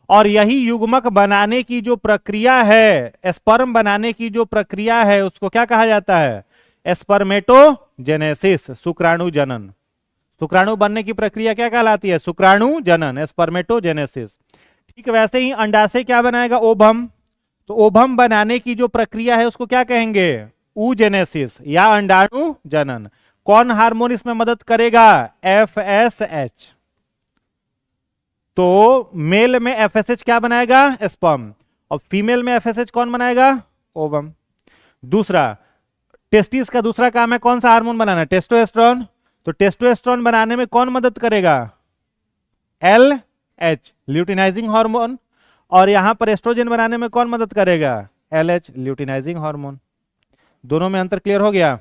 और यही युग्मक बनाने की जो प्रक्रिया है, स्पर्म बनाने की जो प्रक्रिया है, उसको क्या कहा जाता है? स्पर्मेटोजेनेसिस, शुक्राणु जनन। शुक्राणु बनने की प्रक्रिया क्या कहलाती है? शुक्राणु जनन, स्पर्मेटोजेनेसिस। ठीक वैसे ही अंडाशय क्या बनाएगा? ओभम। तो ओभम बनाने की जो प्रक्रिया है उसको क्या कहेंगे? ऊजेनेसिस या अंडाणु जनन। कौन हार्मोन इसमें मदद करेगा? एफएसएच। तो मेल में एफएसएच क्या बनाएगा? स्पर्म। और फीमेल में एफएसएच कौन बनाएगा? ओवम। दूसरा, टेस्टिस का दूसरा काम है कौन सा हार्मोन बनाना? टेस्टोस्टेरोन। तो टेस्टोस्टेरोन बनाने में कौन मदद करेगा? LH, luteinizing hormone. और यहां पर एस्ट्रोजन बनाने में कौन मदद करेगा? LH, luteinizing hormone. दोनों में अंतर क्लियर हो गया?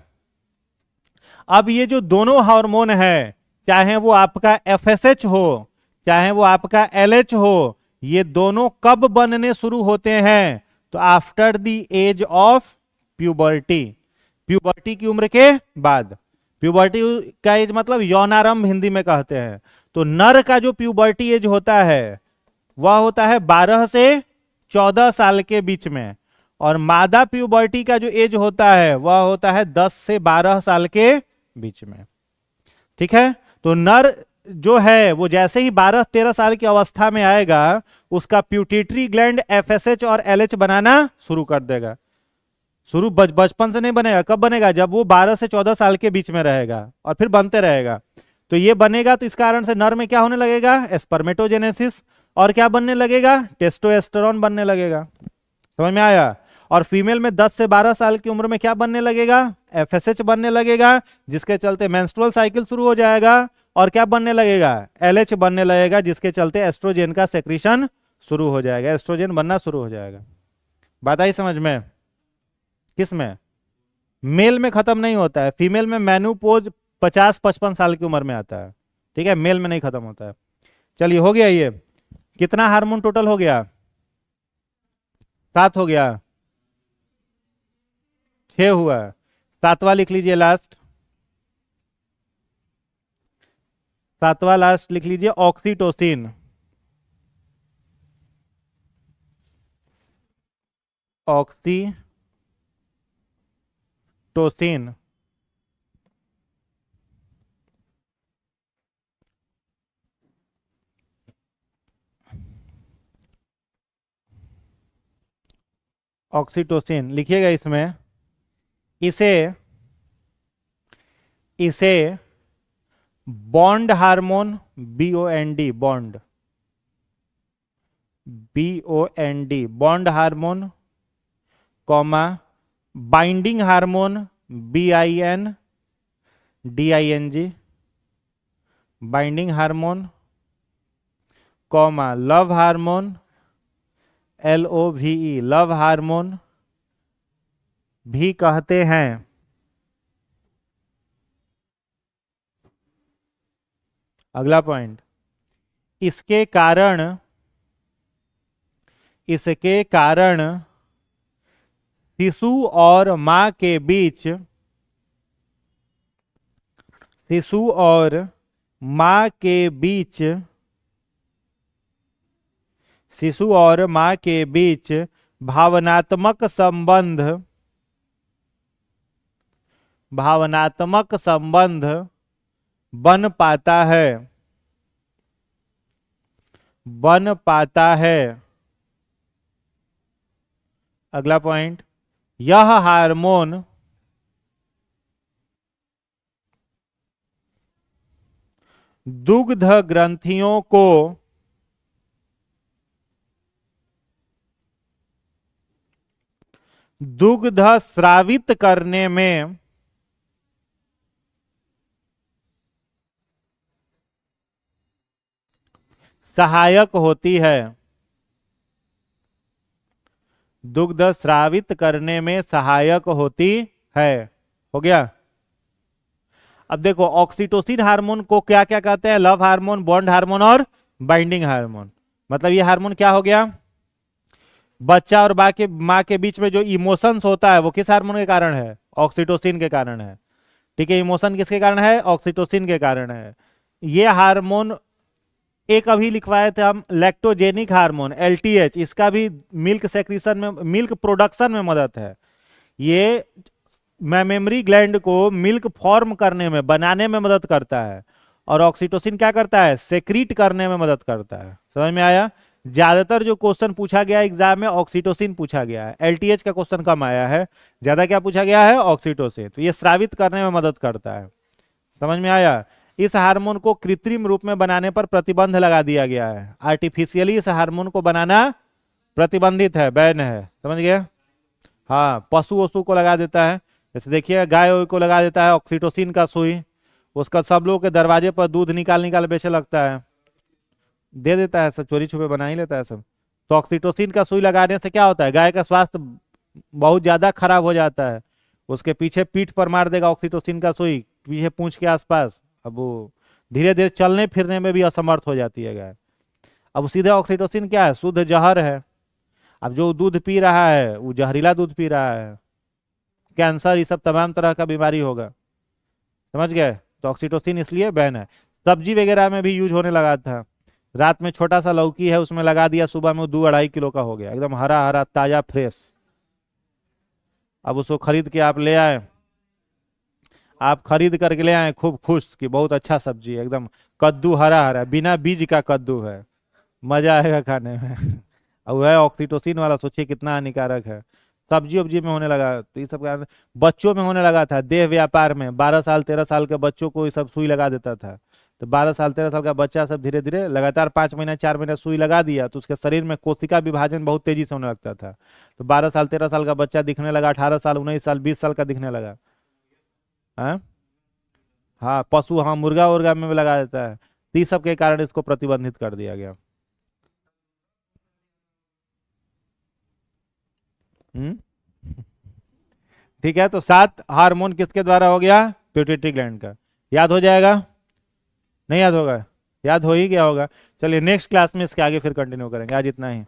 अब ये जो दोनों हार्मोन है, चाहे वो आपका एफएसएच हो चाहे वो आपका एलएच हो, ये दोनों कब बनने शुरू होते हैं? तो after the age of puberty. Puberty की उम्र के बाद। प्यूबर्टी का एज मतलब यौनारंभ हिंदी में कहते हैं। तो नर का जो प्यूबर्टी एज होता है वह होता है 12 से 14 साल के बीच में, और मादा प्यूबर्टी का जो एज होता है वह होता है 10 से 12 साल के बीच में। ठीक है। तो नर जो है वो जैसे ही 12-13 साल की अवस्था में आएगा, उसका प्यूटिटरी ग्लैंड एफएसएच और एलएच बनाना शुरू कर देगा। शुरू बचपन से नहीं बनेगा। कब बनेगा? जब वो 12 से 14 साल के बीच में रहेगा, और फिर बनते रहेगा। तो ये बनेगा, तो इस कारण से नर में क्या होने लगेगा? स्पर्मेटोजेनेसिस। और क्या बनने लगेगा? टेस्टोस्टेरोन बनने लगेगा। समझ में आया? और फीमेल में 10 से 12 साल की उम्र में क्या बनने लगेगा? एफएसएच बनने लगेगा, जिसके चलते मेंस्ट्रुअल साइकिल शुरू हो जाएगा। और क्या बनने लगेगा? एलएच बनने लगेगा, जिसके चलते एस्ट्रोजन का सेक्रीशन शुरू हो जाएगा, एस्ट्रोजन बनना शुरू हो जाएगा। बात आई समझ में? किस में? मेल में खत्म नहीं होता है। फीमेल में मेनोपॉज 50-55 साल की उम्र में आता है। ठीक है, मेल में नहीं खत्म होता है। चलिए, हो गया ये। कितना हार्मोन टोटल हो गया? 7 हो गया। 6 हुआ। 7वां लिख लीजिए लास्ट। 7वां लास्ट लिख लीजिए, ऑक्सीटोसिन। ऑक्सीटोसिन। ऑक्सीटोसिन लिखिएगा इसमें। इसे इसे bond hormone, BOND, bond, BOND, bond hormone, comma, binding hormone, BINDING, binding hormone, comma, love hormone, LOVE, love hormone भी कहते हैं। अगला पॉइंट, इसके कारण शिशु और मां के बीच, शिशु और मां के बीच, शिशु और मां के बीच भावनात्मक संबंध बन पाता है। अगला पॉइंट, यह हार्मोन दुग्ध ग्रंथियों को दुग्ध स्रावित करने में सहायक होती है। दुग्ध स्रावित करने में सहायक होती है। हो गया। अब देखो, ऑक्सीटोसिन हार्मोन को क्या क्या कहते हैं? लव हार्मोन, बॉन्ड हार्मोन और बाइंडिंग हार्मोन। मतलब ये हार्मोन क्या हो गया? बच्चा और माँ के बीच में जो इमोशंस होता है वो किस हार्मोन के कारण है? ऑक्सीटोसिन के कारण है। ठीक है, इमोशन किसके कारण है? ऑक्सीटोसिन के कारण है। ये हार्मोन एक अभी लिखवाए थे हम, लैक्टोजेनिक हार्मोन एलटीएच, इसका भी मिल्क सेक्रीशन में, मिल्क प्रोडक्शन में मदद है। ये मेमोरी ग्लैंड को मिल्क फॉर्म करने में, बनाने में मदद करता है। और ऑक्सीटोसिन क्या करता है? सेक्रीट करने में मदद करता है। समझ में आया? ज्यादातर जो क्वेश्चन पूछा गया एग्जाम में ऑक्सीटोसिन पूछा गया है, एलटीएच का क्वेश्चन कम आया है। ज्यादा क्या पूछा गया है? ऑक्सीटोसिन। तो ये स्रावित करने में मदद करता है। समझ में आया? इस हार्मोन को कृत्रिम रूप में बनाने पर प्रतिबंध लगा दिया गया है। आर्टिफिशियली इस हार्मोन को बनाना प्रतिबंधित है, बैन है। समझ गए? हाँ, पशु वशु को लगा देता है, जैसे देखिए गाय को लगा देता है ऑक्सीटोसिन का सुई, उसका सब लोग के दरवाजे पर दूध निकाल बेचे लगता है, दे देता है, सब चोरी छुपे बना ही लेता है सब। तो ऑक्सीटोसिन का सुई लगाने से क्या होता है? गाय का स्वास्थ्य बहुत ज्यादा खराब हो जाता है। उसके पीछे पीठ पर मार देगा ऑक्सीटोसिन का सुई, पीछे पूंछ के आसपास। अब वो धीरे धीरे चलने फिरने में भी असमर्थ हो जाती है गाय। अब सीधे ऑक्सीटोसिन क्या है? शुद्ध जहर है। अब जो दूध पी रहा है वो जहरीला दूध पी रहा है, कैंसर, ये सब तमाम तरह का बीमारी होगा। समझ गए? तो ऑक्सीटोसिन इसलिए बैन है। सब्जी वगैरह में भी यूज होने लगा था। रात में छोटा सा लौकी है उसमें लगा दिया, सुबह में 2-2.5 किलो का हो गया, एकदम हरा हरा ताजा फ्रेश। अब उसको खरीद के आप ले आए, आप खरीद करके ले आए खूब खुश कि बहुत अच्छा सब्जी है, एकदम कद्दू हरा हरा बिना बीज का कद्दू है, मजा आएगा खाने में। अब वह ऑक्सीटोसिन वाला सोचिए कितना हानिकारक है। सब्जी उब्जी में होने लगा, तो ये सब कारण बच्चों में होने लगा था। देह व्यापार में 12 साल 13 साल के बच्चों को ये सब सुई लगा देता था। तो 12 साल 13 साल का बच्चा सब धीरे धीरे लगातार 5 महीना 4 महीना सुई लगा दिया तो उसके शरीर में कोशिका विभाजन बहुत तेजी से होने लगता था। तो 12 साल 13 साल का बच्चा दिखने लगा 18 साल 19 साल 20 साल का दिखने लगा। हाँ हाँ, पशु, हाँ, मुर्गा उर्गा में भी लगा देता है। तो इस सब के कारण इसको प्रतिबंधित कर दिया गया। हम्म ठीक है, तो 7 हार्मोन किसके द्वारा हो गया? पिट्यूटरी ग्लैंड का। याद हो जाएगा? नहीं याद होगा? याद हो ही गया होगा। चलिए नेक्स्ट क्लास में इसके आगे फिर कंटिन्यू करेंगे। आज इतना ही।